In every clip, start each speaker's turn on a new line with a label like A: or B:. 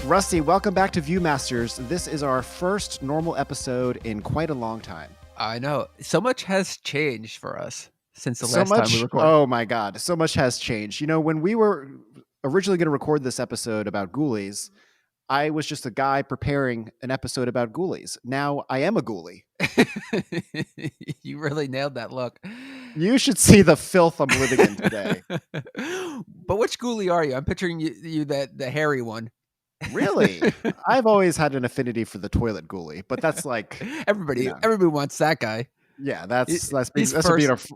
A: Rusty, welcome back to Viewmasters. This is our first normal episode in quite a long time.
B: I know. So much has changed for us since the
A: So
B: last time
A: much,
B: we recorded.
A: oh my god, so much has changed. You know, when we were originally going to record this episode about ghoulies, I was just a guy preparing an episode about ghoulies. Now I am a ghoulie.
B: You really nailed that look.
A: You should see the filth I'm living in today.
B: But which ghoulie are you? I'm picturing you that the hairy one.
A: Really? I've always had an affinity for the toilet ghoulie, but that's like
B: everybody wants that guy.
A: Yeah, that's being
B: He's
A: a
B: ghoulie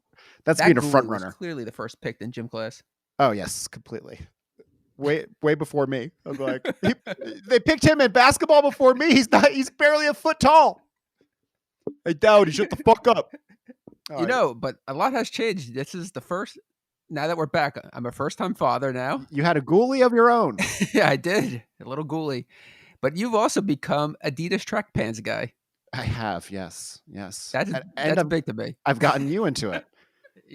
A: front
B: was
A: runner.
B: clearly the first picked in gym class.
A: Oh yes, completely. Way before me. I was like, they picked him in basketball before me. He's barely a foot tall. Hey, Dowdy, shut the fuck up.
B: But a lot has changed. This is the first. Now that we're back, I'm a first-time father now.
A: You had a ghoulie of your own.
B: Yeah, I did. A little ghoulie. But you've also become Adidas track pants guy.
A: I have, yes.
B: That's big to me.
A: I've gotten you into it.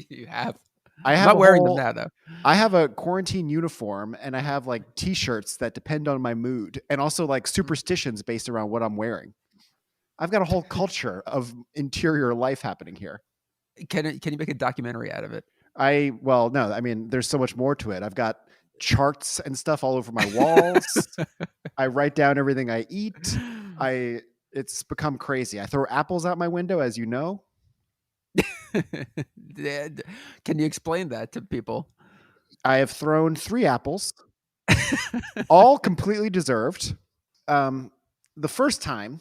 B: You have.
A: I'm
B: not wearing them now, though.
A: I have a quarantine uniform, and I have like T-shirts that depend on my mood, and also like superstitions based around what I'm wearing. I've got a whole culture of interior life happening here.
B: Can you make a documentary out of it?
A: No. I mean, there's so much more to it. I've got charts and stuff all over my walls. I write down everything I eat. It's become crazy. I throw apples out my window, as you know.
B: Can you explain that to people?
A: I have thrown 3 apples, all completely deserved. The first time,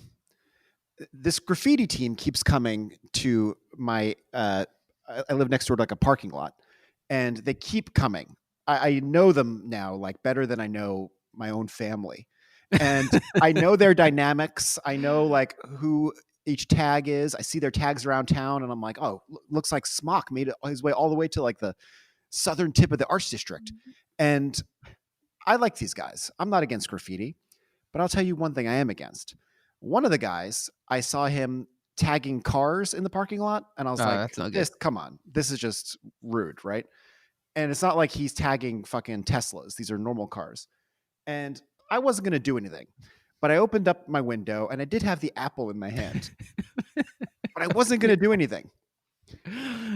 A: this graffiti team keeps coming to my. I live next door to like a parking lot, and they keep coming. I know them now like better than I know my own family, and I know their dynamics. I know like who each tag is. I see their tags around town, and I'm like, oh, looks like Smock made his way all the way to like the southern tip of the Arts District. And I like these guys. I'm not against graffiti, but I'll tell you one thing I am against. One of the guys, I saw him tagging cars in the parking lot, and I was come on, this is just rude, right? And it's not like he's tagging fucking Teslas. These are normal cars. And I wasn't going to do anything. But I opened up my window, and I did have the apple in my hand. But I wasn't going to do anything.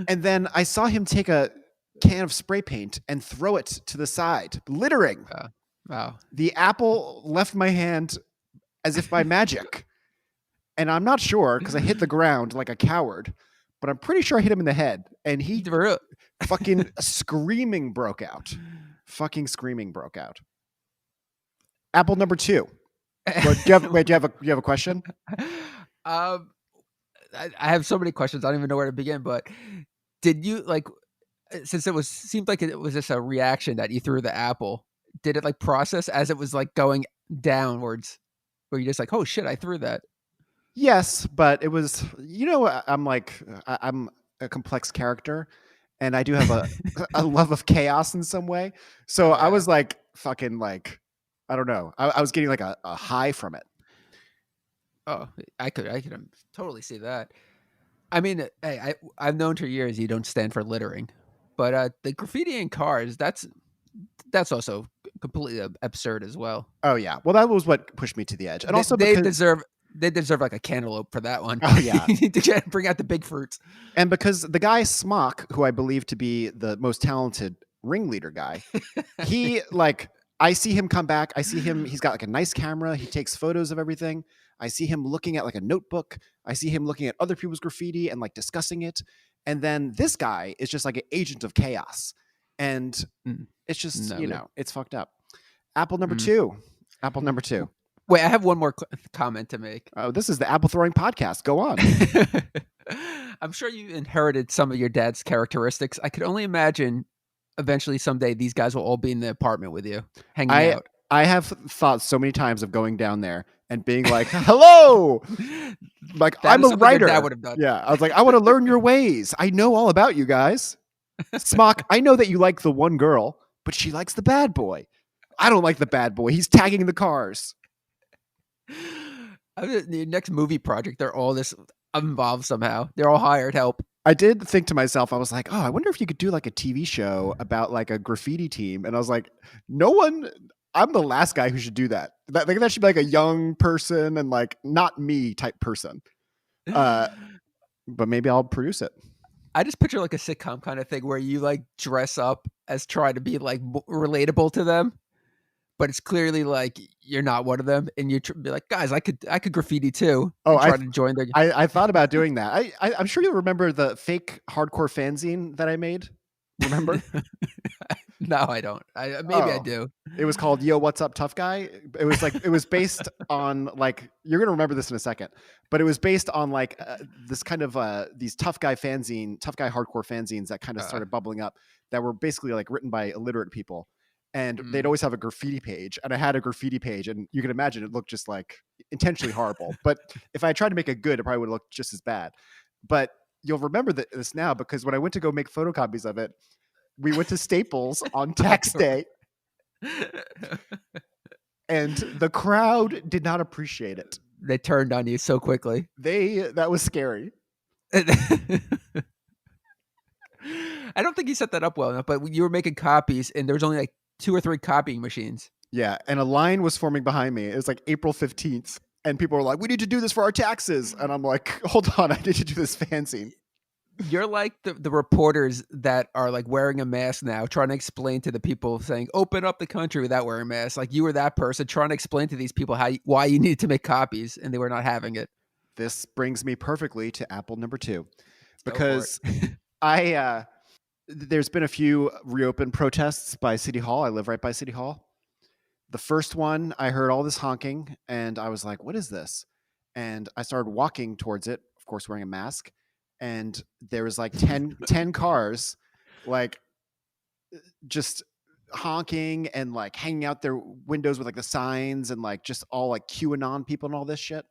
A: And then I saw him take a can of spray paint and throw it to the side, littering.
B: Wow.
A: The apple left my hand as if by magic. And I'm not sure, because I hit the ground like a coward, but I'm pretty sure I hit him in the head. And he fucking screaming broke out. Apple number 2. Do you have a question?
B: I have so many questions. I don't even know where to begin. But did you since seemed like it was just a reaction that you threw the apple? Did it like process as it was like going downwards? Were you just like, oh shit, I threw that?
A: Yes, but it was. I'm a complex character, and I do have a love of chaos in some way. So I was like fucking like. I don't know. I was getting like a high from it.
B: Oh, I could totally see that. I mean, hey, I've known for years you don't stand for littering, but the graffiti in cars, that's also completely absurd as well.
A: Oh yeah, well that was what pushed me to the edge, and also
B: they deserve like a cantaloupe for that one.
A: Oh yeah,
B: you need to bring out the big fruits.
A: And because the guy Smock, who I believe to be the most talented ringleader guy, he like. I see him come back. I see him. He's got like a nice camera. He takes photos of everything. I see him looking at like a notebook. I see him looking at other people's graffiti and like discussing it. And then this guy is just like an agent of chaos. And it's just, it's fucked up. Apple number 2.
B: Wait, I have one more comment to make.
A: Oh, this is the apple throwing podcast. Go on.
B: I'm sure you inherited some of your dad's characteristics. I could only imagine eventually someday these guys will all be in the apartment with you hanging out.
A: I have thought so many times of going down there and being like, hello, like I'm a writer.
B: Dad would have done.
A: Yeah. I was like, I want to learn your ways. I know all about you guys. Smock, I know that you like the one girl, but she likes the bad boy. I don't like the bad boy. He's tagging the cars.
B: The next movie project, they're all this involved somehow. They're all hired help.
A: I did think to myself, I was like, oh, I wonder if you could do like a TV show about like a graffiti team. And I was like, no one I'm the last guy who should do that. That should be like a young person and like not me type person. But maybe I'll produce it.
B: I just picture like a sitcom kind of thing where you like dress up as trying to be like relatable to them, but it's clearly like you're not one of them, and you be like, guys, I could graffiti too,
A: Oh,
B: and try to join their.
A: I thought about doing that. I'm sure you remember the fake hardcore fanzine that I made. Remember?
B: No, I don't. Maybe I
A: Oh,
B: do.
A: it was called Yo, What's Up, Tough Guy. It was based on like, you're gonna remember this in a second, but it was based on like this kind of these tough guy hardcore fanzines that kind of started bubbling up that were basically like written by illiterate people, and they'd always have a graffiti page, and I had a graffiti page, and you can imagine it looked just like intentionally horrible. But if I tried to make it good, it probably would look just as bad. But you'll remember this now because when I went to go make photocopies of it, we went to Staples on tax day, and the crowd did not appreciate it.
B: They turned on you so quickly.
A: That was scary.
B: I don't think you set that up well enough, but you were making copies, and there was only like 2 or 3 copying machines.
A: Yeah, and a line was forming behind me. It was like April 15th, and people were like, "We need to do this for our taxes," and I'm like, "Hold on, I need to do this fanzine."
B: You're like the reporters that are like wearing a mask now, trying to explain to the people saying, "Open up the country without wearing masks." Like you were that person trying to explain to these people why you needed to make copies, and they were not having it.
A: This brings me perfectly to Apple number 2,
B: Go for
A: because
B: it.
A: there's been a few reopened protests by City Hall. I live right by City Hall. The first one, I heard all this honking, and I was like, "What is this?" And I started walking towards it, of course, wearing a mask. And there was like 10 cars, like just honking and like hanging out their windows with like the signs and like just all like QAnon people and all this shit.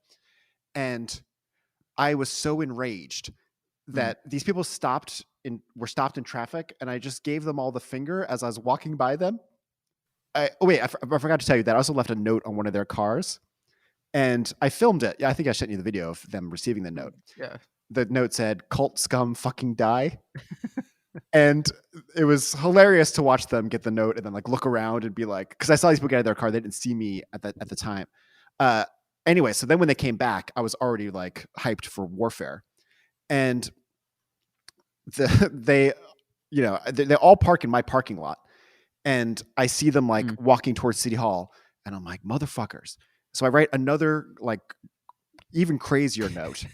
A: And I was so enraged that these people were stopped in traffic, and I just gave them all the finger as I was walking by them. I forgot to tell you that I also left a note on one of their cars, and I filmed it. Yeah, I think I sent you the video of them receiving the note.
B: Yeah.
A: The note said, "Cult scum fucking die." And it was hilarious to watch them get the note and then like look around and be like, because I saw these people get out of their car, they didn't see me at the time. Anyway, so then when they came back, I was already like hyped for warfare, and they all park in my parking lot, and I see them like walking towards City Hall, and I'm like, motherfuckers. So I write another like even crazier note,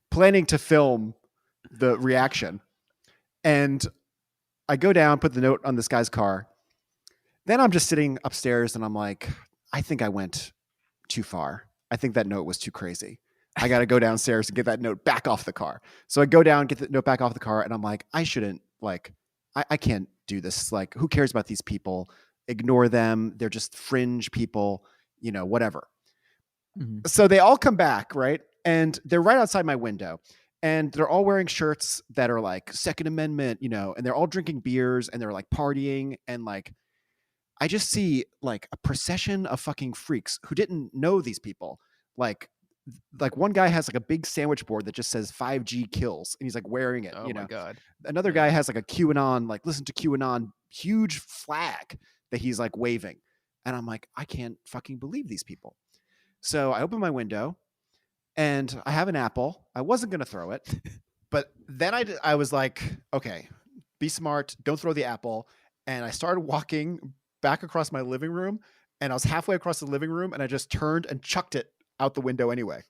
A: planning to film the reaction. And I go down, put the note on this guy's car. Then I'm just sitting upstairs, and I'm like, I think I went too far. I think that note was too crazy. I got to go downstairs and get that note back off the car. So I go down, get the note back off the car, and I'm like, I shouldn't, like, I can't do this. Like, who cares about these people? Ignore them. They're just fringe people, whatever. So they all come back, right? And they're right outside my window. And they're all wearing shirts that are like Second Amendment, and they're all drinking beers, and they're like partying. And like, I just see like a procession of fucking freaks who didn't know these people. Like one guy has like a big sandwich board that just says 5G kills, and he's like wearing it.
B: Oh my God.
A: Another guy has like a QAnon, like listen to QAnon, huge flag that he's like waving. And I'm like, I can't fucking believe these people. So I open my window, and I have an apple. I wasn't going to throw it, but then I was like, okay, be smart. Don't throw the apple. And I started walking back across my living room, and I was halfway across the living room, and I just turned and chucked it out the window anyway.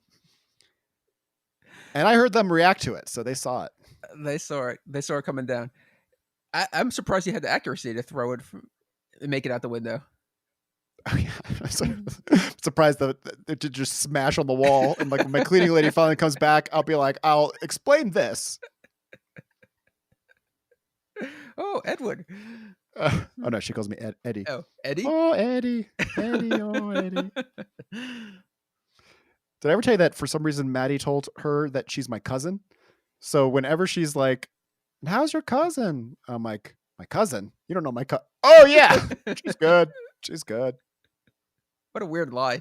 A: And I heard them react to it, so they saw it.
B: They saw it. They saw it coming down. I'm surprised you had the accuracy to throw it and make it out the window.
A: Oh yeah, I'm surprised that it did just smash on the wall. And like when my cleaning lady finally comes back, I'll be like, I'll explain this.
B: Oh, Edward.
A: Oh no, she calls me Eddie.
B: Oh, Eddie.
A: Oh, Eddie. Oh, Eddie. Did I ever tell you that for some reason Maddie told her that she's my cousin? So whenever she's like, "How's your cousin?" I'm like, "My cousin? You don't know my cousin?" Oh yeah, she's good. She's good.
B: What a weird lie.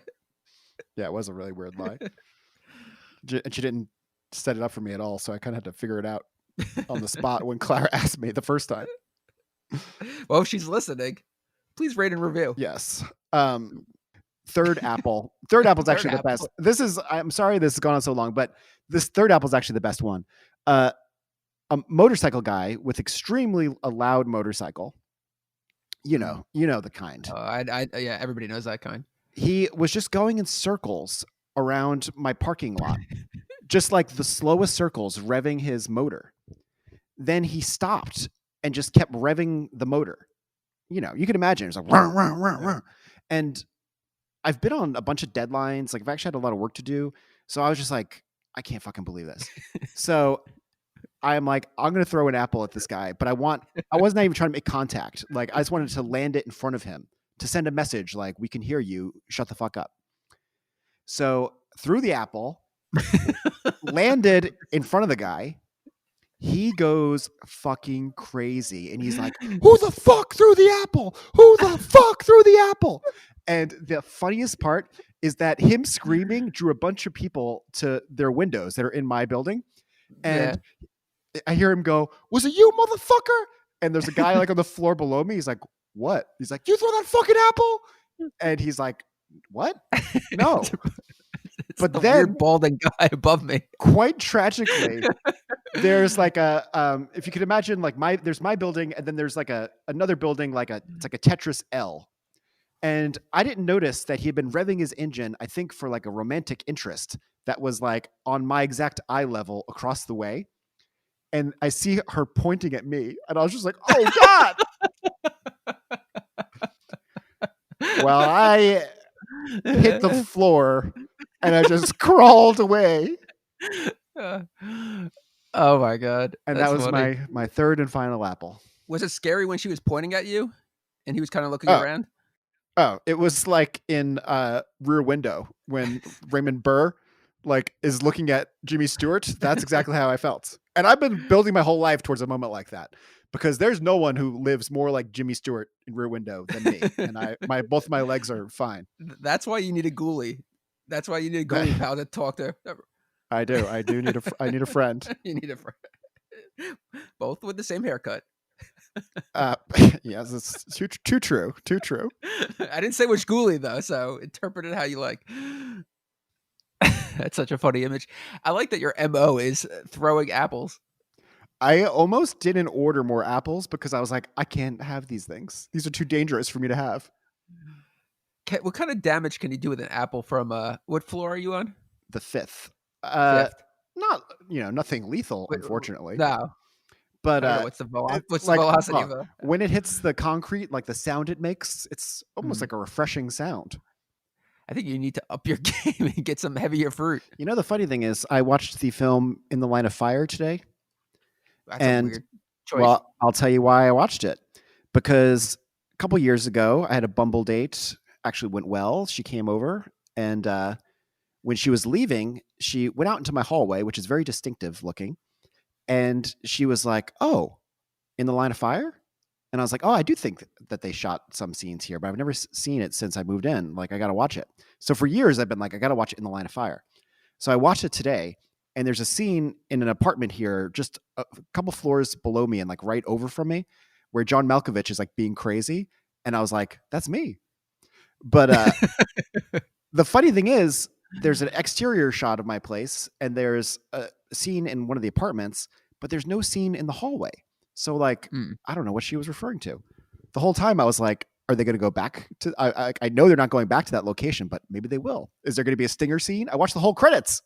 A: Yeah, it was a really weird lie. And she didn't set it up for me at all, so I kind of had to figure it out on the spot when Clara asked me the first time.
B: Well, she's listening. Please rate and review.
A: Yes. Third apple. Third apple's
B: Third
A: actually the
B: apple.
A: best. I'm sorry this has gone on so long, but this third apple's actually the best one. A motorcycle guy with extremely a loud motorcycle. You know the kind.
B: Yeah, everybody knows that kind.
A: He was just going in circles around my parking lot, just like the slowest circles, revving his motor. Then he stopped and just kept revving the motor. You can imagine it's like rah, rah, rah, rah. And I've been on a bunch of deadlines. Like I've actually had a lot of work to do. So I was just like, I can't fucking believe this. So I'm like, I'm going to throw an apple at this guy, but I wasn't even trying to make contact. Like I just wanted to land it in front of him to send a message like, we can hear you, shut the fuck up. So threw the apple, landed in front of the guy. He goes fucking crazy. And he's like, who the fuck threw the apple? Who the fuck threw the apple? And the funniest part is that him screaming drew a bunch of people to their windows that are in my building. And I hear him go, was it you, motherfucker? And there's a guy like on the floor below me. He's like, what? He's like, you throw that fucking apple? And he's like, what? No.
B: But the then, weird balding guy above me.
A: Quite tragically, there's like if you could imagine, like there's my building, and then there's like another building, it's like a Tetris L. And I didn't notice that he had been revving his engine, I think, for like a romantic interest that was like on my exact eye level across the way. And I see her pointing at me, and I was just like, oh God. Well, I hit the floor and I just crawled away.
B: Oh my God.
A: And that was funny. my third and final apple.
B: Was it scary when she was pointing at you and he was kind of looking around?
A: Oh, it was like in Rear Window when Raymond Burr is looking at Jimmy Stewart. That's exactly how I felt. And I've been building my whole life towards a moment like that, because there's no one who lives more like Jimmy Stewart in Rear Window than me. And both of my legs are fine.
B: That's why you need a ghoulie. That's why you need a ghoulie pal to talk to.
A: I do. I need a friend.
B: You need a friend. Both with the same haircut.
A: Yes, it's too true. Too true.
B: I didn't say which ghoulie though, so interpret it how you like. That's such a funny image. I like that your MO is throwing apples.
A: I almost didn't order more apples because I was like, I can't have these things. These are too dangerous for me to have.
B: What kind of damage can you do with an apple from what floor are you on?
A: The fifth. Not nothing lethal, unfortunately.
B: No.
A: But
B: what's the velocity of it?
A: When it hits the concrete, like the sound it makes, it's almost like a refreshing sound.
B: I think you need to up your game and get some heavier fruit.
A: You know, the funny thing is, I watched the film In the Line of Fire today.
B: That's a weird choice.
A: Well, I'll tell you why I watched it. Because a couple years ago, I had a Bumble date. Actually went well. She came over, and when she was leaving, she went out into my hallway, which is very distinctive looking. And she was like, oh, In the Line of Fire? And I was like, oh, I do think that they shot some scenes here, but I've never seen it since I moved in. Like, I got to watch it. So for years, I've been like, I got to watch it In the Line of Fire. So I watched it today, and there's a scene in an apartment here, just a couple floors below me and like right over from me, where John Malkovich is like being crazy. And I was like, that's me. But the funny thing is, there's an exterior shot of my place, and there's a scene in one of the apartments, but there's no scene in the hallway. So like, I don't know what she was referring to. The whole time I was like, are they going to go back to, I know they're not going back to that location, but maybe they will. Is there going to be a stinger scene? I watched the whole credits.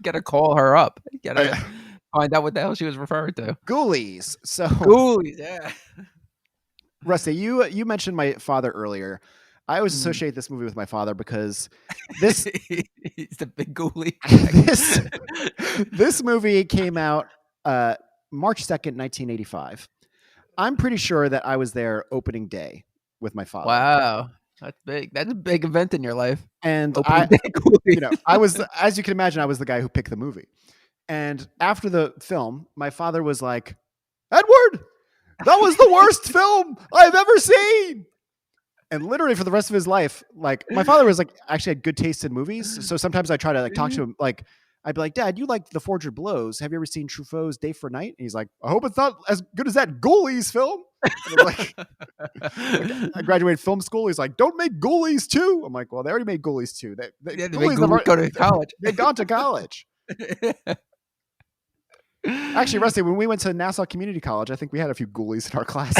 B: Got to call her up. Got to find out what the hell she was referring to.
A: Ghoulies. So
B: Ghoulies, yeah.
A: Rusty, you mentioned my father earlier. I always associate this movie with my father because this
B: he's the big ghoulie.
A: This movie came out March 2nd, 1985. I'm pretty sure that I was there opening day with my father.
B: Wow. That's big. That's a big event in your life.
A: And I was, as you can imagine, I was the guy who picked the movie. And after the film, my father was like, Edward, that was the worst film I've ever seen. And literally for the rest of his life, like my father was like actually had good taste in movies. So sometimes I try to like talk to him. Like I'd be like, Dad, you like The Forger Blows. Have you ever seen Truffaut's Day for Night? And he's like, I hope it's not as good as that Ghoulies film. And I'm like, I graduated film school. He's like, don't make Ghoulies 2. I'm like, well, they already made Ghoulies 2.
B: Yeah, they
A: Ghoulies
B: go to college.
A: They've gone to college. Actually, Rusty, when we went to Nassau Community College, I think we had a few Ghoulies in our class.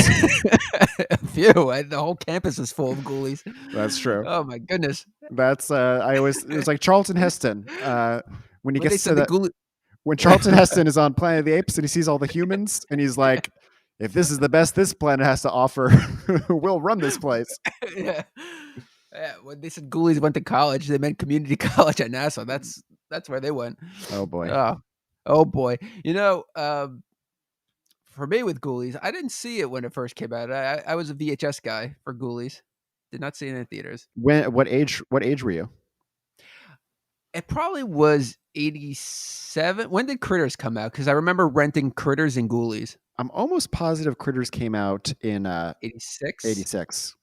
B: A few. The whole campus is full of Ghoulies.
A: That's true.
B: Oh my goodness.
A: That's it was like Charlton Heston. When he
B: When they
A: gets to
B: said the
A: the
B: Ghoulies,
A: when Charlton Heston is on Planet of the Apes and he sees all the humans and he's like, if this is the best this planet has to offer, we'll run this place.
B: yeah. Yeah, when they said Ghoulies went to college, they meant community college at Nassau. That's where they went.
A: Oh boy.
B: Oh boy. For me with Ghoulies, I didn't see it when it first came out. I was a VHS guy for Ghoulies. Did not see it in theaters.
A: What age were you?
B: It probably was 87. When did Critters come out? Because I remember renting Critters and Ghoulies.
A: I'm almost positive Critters came out in
B: 86.
A: 86.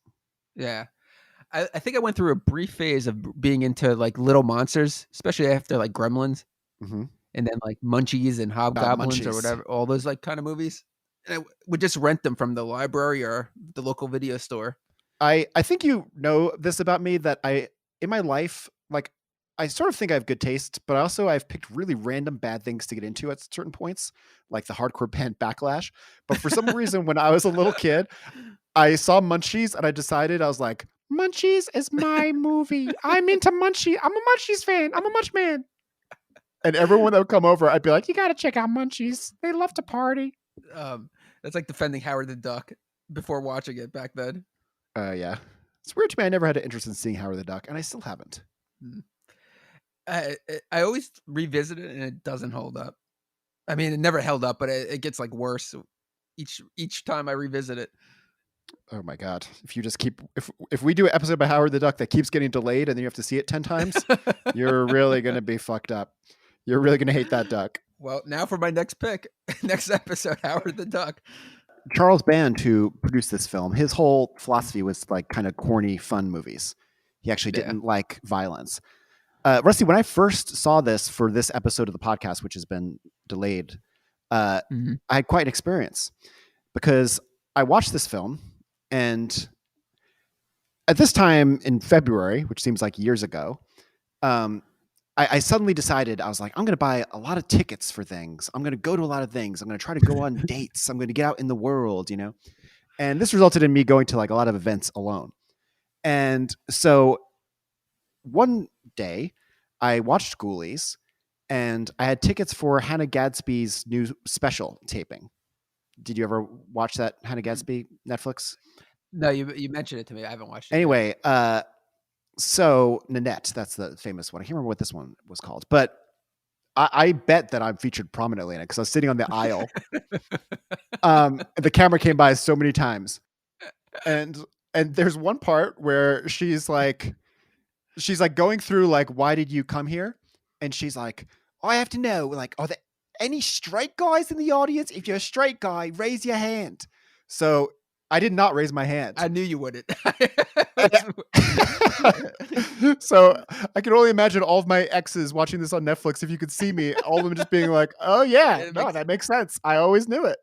B: Yeah. I think I went through a brief phase of being into like little monsters, especially after like Gremlins.
A: Mm-hmm.
B: And then like Munchies and Hobgoblins or
A: Munchies.
B: whatever, all those like kind of movies. And I would just rent them from the library or the local video store.
A: I think you know this about me, that in my life, like, I sort of think I have good taste, but also I've picked really random bad things to get into at certain points, like the hardcore band Backlash. But for some reason, when I was a little kid, I saw Munchies and I decided, I was like, Munchies is my movie. I'm into Munchie. I'm a Munchies fan. I'm a Munch man. And everyone that would come over, I'd be like, you got to check out Munchies. They love to party.
B: That's like defending Howard the Duck before watching it back then.
A: Yeah. It's weird to me. I never had an interest in seeing Howard the Duck, and I still haven't.
B: I always revisit it, and it doesn't hold up. I mean, it never held up, but it gets like worse each time I revisit it.
A: Oh my God. If you just if we do an episode about Howard the Duck that keeps getting delayed and then you have to see it 10 times, you're really going to be fucked up. You're really going to hate that duck.
B: Well, now for my next pick, next episode, Howard the Duck.
A: Charles Band, who produced this film, his whole philosophy was like kind of corny, fun movies. He actually didn't like violence. Rusty, when I first saw this for this episode of the podcast, which has been delayed, I had quite an experience because I watched this film, and at this time in February, which seems like years ago, I suddenly decided, I was like, I'm going to buy a lot of tickets for things. I'm going to go to a lot of things. I'm going to try to go on dates. I'm going to get out in the world, And this resulted in me going to like a lot of events alone. And so one day I watched Ghoulies, and I had tickets for Hannah Gadsby's new special taping. Did you ever watch that Hannah Gadsby Netflix?
B: No, you mentioned it to me. I haven't watched it.
A: Anyway, so Nanette, that's the famous one. I can't remember what this one was called, but I bet that I'm featured prominently in it because I was sitting on the aisle. The camera came by so many times, and there's one part where she's like going through like, why did you come here? And she's like, I have to know, like, are there any straight guys in the audience? If you're a straight guy, raise your hand. So I did not raise my hand.
B: I knew you wouldn't.
A: So I can only imagine all of my exes watching this on Netflix. If you could see me, all of them just being like, oh yeah, that makes sense. I always knew it.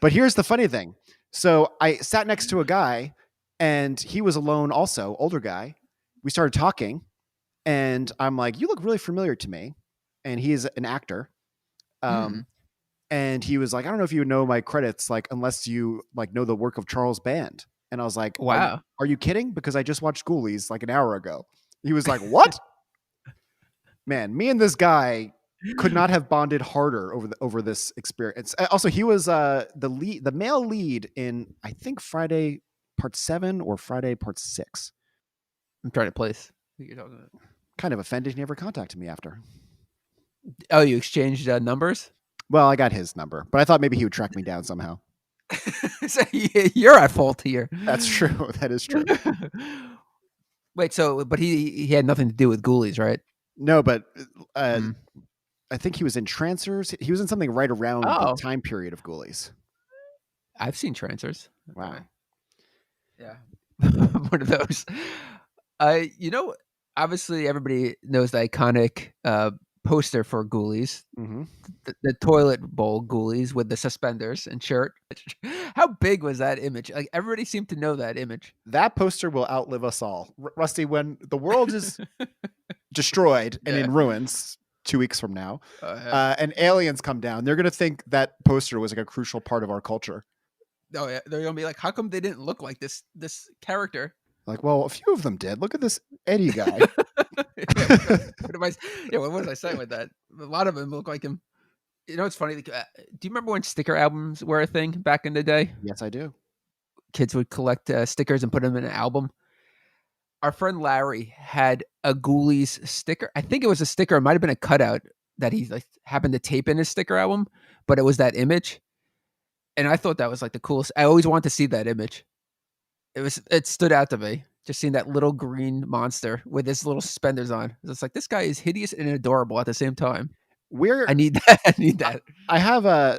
A: But here's the funny thing. So I sat next to a guy, and he was alone also, older guy. We started talking, and I'm like, you look really familiar to me. And he's an actor. And he was like, I don't know if you know my credits, like, unless you like know the work of Charles Band. And I was like,
B: wow,
A: are you kidding? Because I just watched Ghoulies like an hour ago. He was like, what? Man, me and this guy could not have bonded harder over this experience. Also, he was the male lead in, I think, Friday Part 7 or Friday Part 6.
B: I'm trying to place who you're talking about.
A: Kind of offended he never contacted me after.
B: Oh, you exchanged numbers?
A: Well, I got his number, but I thought maybe he would track me down somehow.
B: So you're at fault here.
A: That's true. That is true.
B: Wait, but he had nothing to do with Ghoulies, right?
A: No, but I think he was in Trancers. He was in something right around the time period of Ghoulies.
B: I've seen Trancers.
A: Wow.
B: Yeah. One of those. Obviously everybody knows the iconic poster for Ghoulies,
A: Hmm.
B: the toilet bowl Ghoulies with the suspenders and shirt. How big was that image? Like everybody seemed to know that image.
A: That poster will outlive us all. Rusty, when the world is destroyed and
B: Yeah.
A: in ruins 2 weeks from now,
B: Yeah.
A: and aliens come down, they're going to think that poster was like a crucial part of our culture.
B: Oh yeah, they're gonna be like, how come they didn't look like this character?
A: Like, well, a few of them did. Look at this Eddie guy.
B: Yeah, what was I saying with that? A lot of them look like him. You know, it's funny. Do you remember when sticker albums were a thing back in the day?
A: Yes, I do.
B: Kids would collect stickers and put them in an album. Our friend Larry had a Ghoulies sticker. I think it was a sticker. It might have been a cutout that he like happened to tape in his sticker album, but it was that image. And I thought that was like the coolest. I always wanted to see that image. It stood out to me. Just seeing that little green monster with his little suspenders on. It's like this guy is hideous and adorable at the same time. I need that. I need that.
A: I have a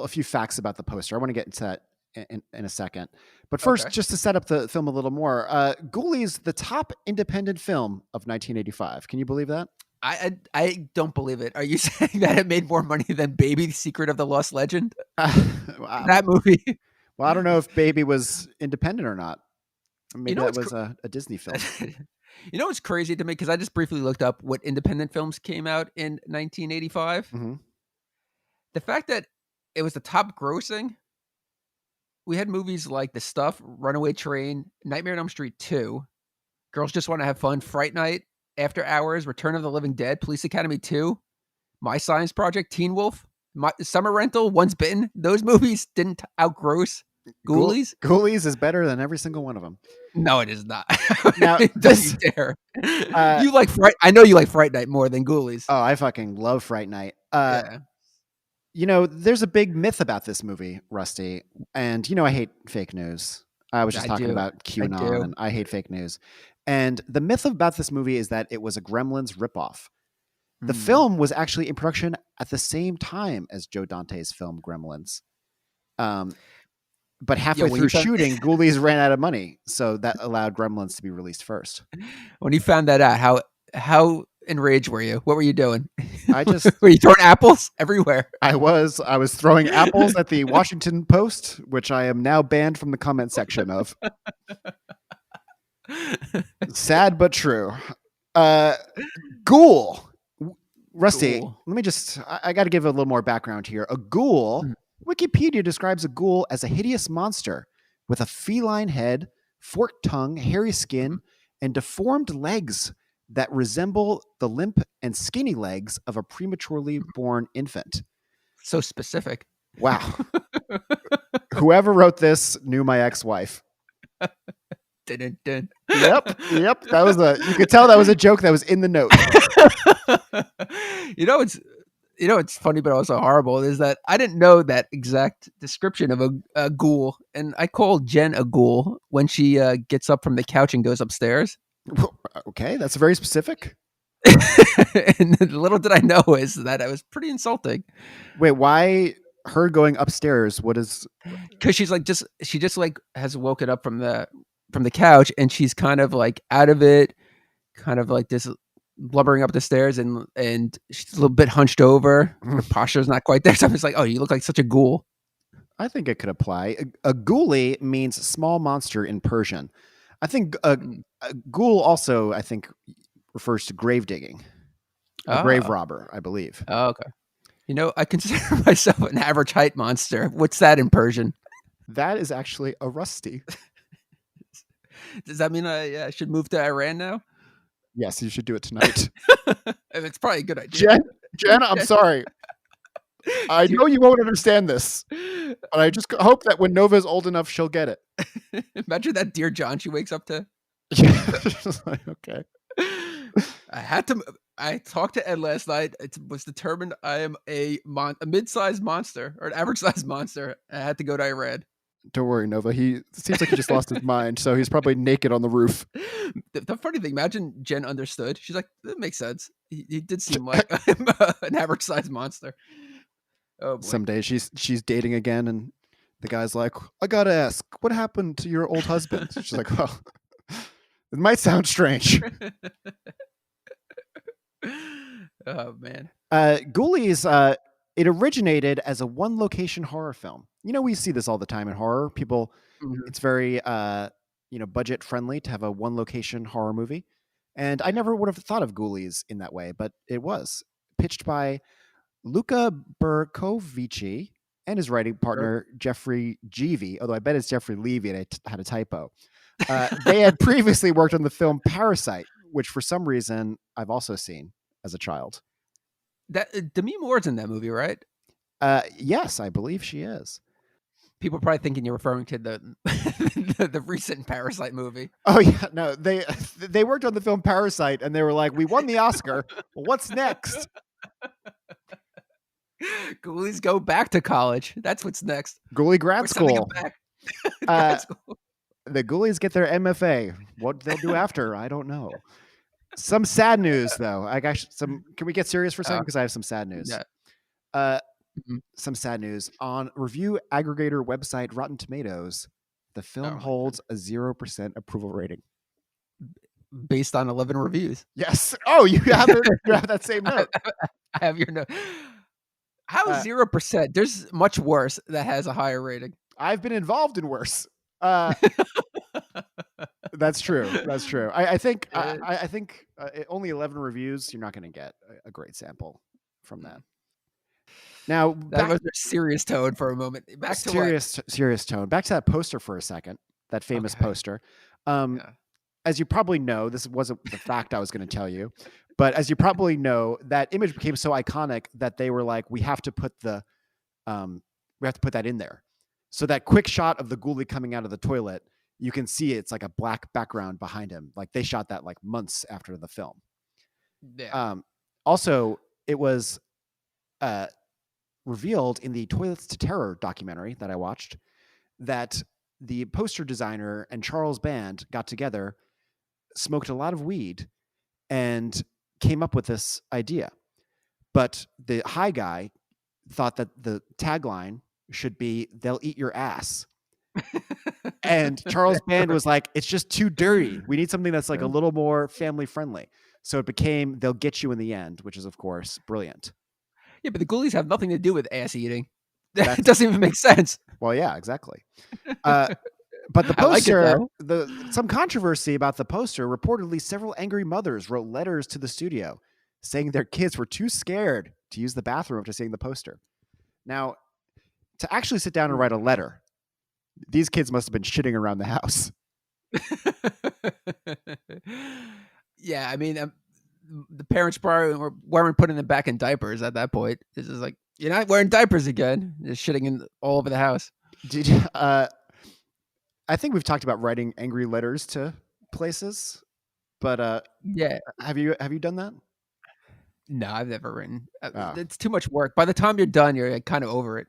A: few facts about the poster. I want to get into that in a second. But first,
B: Okay.
A: just to set up the film a little more, Ghoulies, the top independent film of 1985. Can you believe that?
B: I don't believe it. Are you saying that it made more money than Baby: The Secret of the Lost Legend? That movie.
A: Well, I don't know if Baby was independent or not. Maybe that was a Disney film.
B: You know what's crazy to me? Because I just briefly looked up what independent films came out in 1985.
A: Mm-hmm.
B: The fact that it was the top grossing. We had movies like The Stuff, Runaway Train, Nightmare on Elm Street 2, Girls Just Want to Have Fun, Fright Night, After Hours, Return of the Living Dead, Police Academy 2, My Science Project, Teen Wolf, Summer Rental, Once Bitten. Those movies didn't outgross Ghoulies.
A: Ghoulies is better than every single one of them.
B: No, it is not.
A: Now,
B: Don't you dare. You like Fright. I know you like Fright Night more than Ghoulies.
A: Oh, I fucking love Fright Night.
B: Yeah.
A: You know, there's a big myth about this movie, Rusty. And, you know, I hate fake news. I was just talking about QAnon, and I hate fake news. And the myth about this movie is that it was a Gremlins ripoff. The film was actually in production at the same time as Joe Dante's film Gremlins. But halfway through shooting, Ghoulies ran out of money. So that allowed Gremlins to be released first.
B: When you found that out, how enraged were you? What were you doing?
A: I just
B: were you throwing apples everywhere?
A: I was throwing apples at the Washington Post, which I am now banned from the comment section of. Sad but true. Ghoul. Rusty, let me just I got to give a little more background here. A ghoul, Wikipedia describes a ghoul as a hideous monster with a feline head, forked tongue, hairy skin, and deformed legs that resemble the limp and skinny legs of a prematurely born infant.
B: So specific.
A: Wow. Whoever wrote this knew my ex-wife.
B: Dun, dun.
A: Yep. That was you could tell that was a joke that was in the note.
B: It's funny but also horrible is that I didn't know that exact description of a ghoul, and I call Jen a ghoul when she gets up from the couch and goes upstairs.
A: Okay, that's very specific.
B: And little did I know is that it was pretty insulting.
A: Wait, why her going upstairs? What is?
B: Because she's like she just like has woken up from the couch and she's kind of like out of it, kind of like this blubbering up the stairs and she's a little bit hunched over. Her posture's not quite there. So I'm just like, oh, you look like such a ghoul.
A: I think it could apply. A ghoulie means small monster in Persian. I think a ghoul also, I think, refers to grave digging. A grave robber, I believe.
B: Oh, okay. You know, I consider myself an average height monster. What's that in Persian?
A: That is actually a Rusty.
B: Does that mean I should move to Iran now?
A: Yes, you should do it tonight.
B: It's probably a good idea.
A: Jen, I'm sorry. I know you won't understand this, but I just hope that when Nova's old enough, she'll get it.
B: Imagine that Dear John she wakes up to.
A: Okay.
B: I talked to Ed last night. It was determined I am a mid-sized monster or an average-sized monster. I had to go to Iran.
A: Don't worry, Nova. He seems like he just lost his mind, so he's probably naked on the roof.
B: The funny thing, imagine Jen understood. She's like, that makes sense. He did seem like I'm an average-sized monster. Oh, boy.
A: Someday she's dating again, and the guy's like, I gotta ask, what happened to your old husband? She's like, well, it might sound strange.
B: Oh man.
A: Ghoulies, it originated as a one-location horror film. You know, we see this all the time in horror. People,
B: Mhm.
A: it's very, budget friendly to have a one-location horror movie. And I never would have thought of Ghoulies in that way, but it was pitched by Luca Bercovici and his writing
B: Sure.
A: partner Jeffrey Jeevy. Although I bet it's Jeffrey Levy, and I had a typo. They had previously worked on the film Parasite, which for some reason I've also seen as a child.
B: That Demi Moore's in that movie, right?
A: Yes, I believe she is.
B: People are probably thinking you're referring to the the recent Parasite movie.
A: Oh yeah, no, they worked on the film Parasite, and they were like, "We won the Oscar. Well, what's next?"
B: Ghoulies go back to college. That's what's next.
A: Ghoulie
B: We're
A: grad
B: sending them
A: school.
B: back.
A: Uh,
B: Grad school.
A: the Ghoulies get their MFA. What they'll do after, I don't know. Some sad news, though. I got some. Can we get serious for a second? Because I have some sad news.
B: Yeah.
A: Uh,
B: Mhm.
A: some sad news on review aggregator website Rotten Tomatoes. The film
B: Oh,
A: holds a 0% approval rating.
B: based on 11 reviews.
A: Yes. Oh, you have it. You have that same note.
B: I have your note. How
A: Uh,
B: 0%? There's much worse that has a higher rating.
A: I've been involved in worse. That's true. That's true. I think I think only 11 reviews. You're not going to get a great sample from that. Now,
B: That was a serious tone for a moment. Back to what?
A: serious tone. Back to that poster for a second. That famous
B: Okay.
A: poster.
B: Yeah.
A: As you probably know, this wasn't the fact I was going to tell you, but as you probably know, that image became so iconic that they were like, we have to put that in there. So that quick shot of the ghoulie coming out of the toilet, you can see it's like a black background behind him. Like they shot that like months after the film.
B: Yeah.
A: Also, it was revealed in the Toilets to Terror documentary that I watched that the poster designer and Charles Band got together, smoked a lot of weed, and came up with this idea. But the high guy thought that the tagline should be "They'll eat your ass." And Charles Band was like, "It's just too dirty. We need something that's like a little more family friendly." So it became "They'll get you in the end," which is of course brilliant.
B: Yeah, but the ghoulies have nothing to do with ass eating. That doesn't even make sense.
A: Well, yeah, exactly. But the
B: I like it,
A: poster,
B: though.
A: some controversy about the poster. Reportedly, several angry mothers wrote letters to the studio saying their kids were too scared to use the bathroom after seeing the poster. Now, to actually sit down and write a letter, these kids must have been shitting around the house.
B: Yeah, I mean, the parents probably weren't putting them back in diapers at that point. It's just like, you're not wearing diapers again. Just shitting all over the house.
A: Did you, I think we've talked about writing angry letters to places, but
B: Yeah.
A: have you done that?
B: No, I've never written.
A: Oh.
B: It's too much work. By the time you're done, you're kind of over it.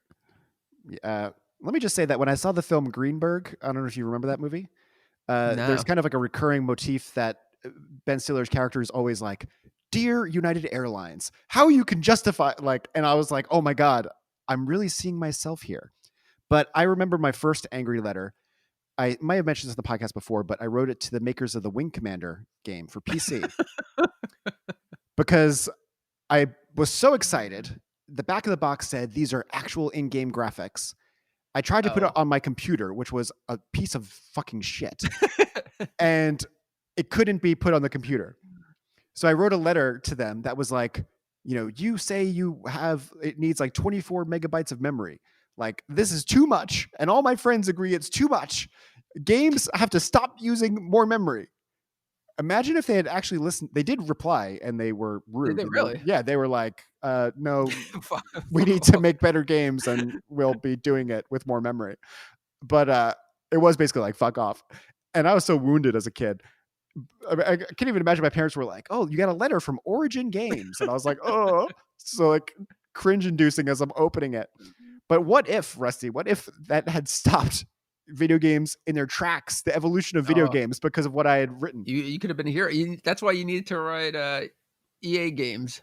A: Let me just say that when I saw the film Greenberg, I don't know if you remember that movie.
B: No.
A: There's kind of like a recurring motif that Ben Stiller's character is always like, "Dear United Airlines, how you can justify," like, and I was like, "Oh my God, I'm really seeing myself here." But I remember my first angry letter. I might have mentioned this in the podcast before, but I wrote it to the makers of the Wing Commander game for PC because I was so excited. The back of the box said, "These are actual in-game graphics." I tried to put it on my computer, which was a piece of fucking shit, and it couldn't be put on the computer. So I wrote a letter to them that was like, you say it needs like 24 megabytes of memory. Like, this is too much. And all my friends agree it's too much. Games have to stop using more memory. Imagine if they had actually listened. They did reply and they were rude.
B: Did they really?
A: Yeah, they were like, no, we need to make better games and we'll be doing it with more memory. But it was basically like, fuck off. And I was so wounded as a kid. I can't even imagine my parents were like, "Oh, you got a letter from Origin Games." And I was like, "Oh," so like cringe inducing as I'm opening it. But what if, Rusty, what if that had stopped video games in their tracks, the evolution of video games because of what I had written?
B: You could have been a hero. That's why you needed to write EA games.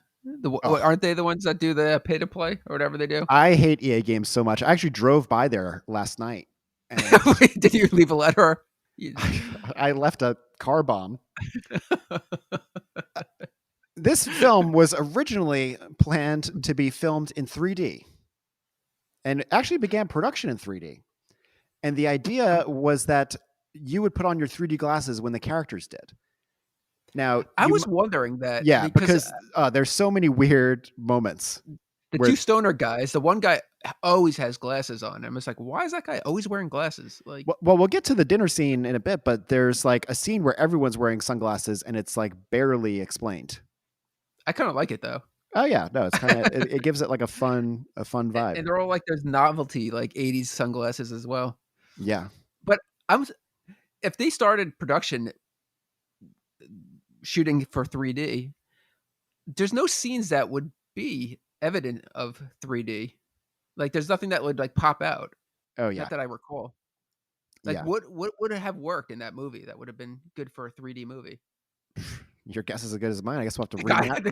B: Aren't they the ones that do the pay to play or whatever they do?
A: I hate EA games so much. I actually drove by there last night. And
B: Did you leave a letter?
A: I left a car bomb. This film was originally planned to be filmed in 3D and actually began production in 3D. And the idea was that you would put on your 3D glasses when the characters did. Now,
B: I was wondering that
A: yeah,
B: because
A: because there's so many weird moments.
B: the
A: where,
B: two stoner guys, the one guy always has glasses on. I'm just like, why is that guy always wearing glasses? Like,
A: well, we'll get to the dinner scene in a bit, but there's like a scene where everyone's wearing sunglasses and it's like barely explained.
B: I kind of like it though.
A: Oh yeah, no, it's kind of it gives it like a fun vibe.
B: And they're all like those novelty like 80s sunglasses as well.
A: Yeah.
B: But if they started production shooting for 3D, there's no scenes that would be evident of 3D. Like there's nothing that would like pop out.
A: Oh yeah.
B: Not that I recall. Like
A: Yeah.
B: what would have worked in that movie that would have been good for a 3D movie?
A: Your guess is as good as mine. I guess we'll have to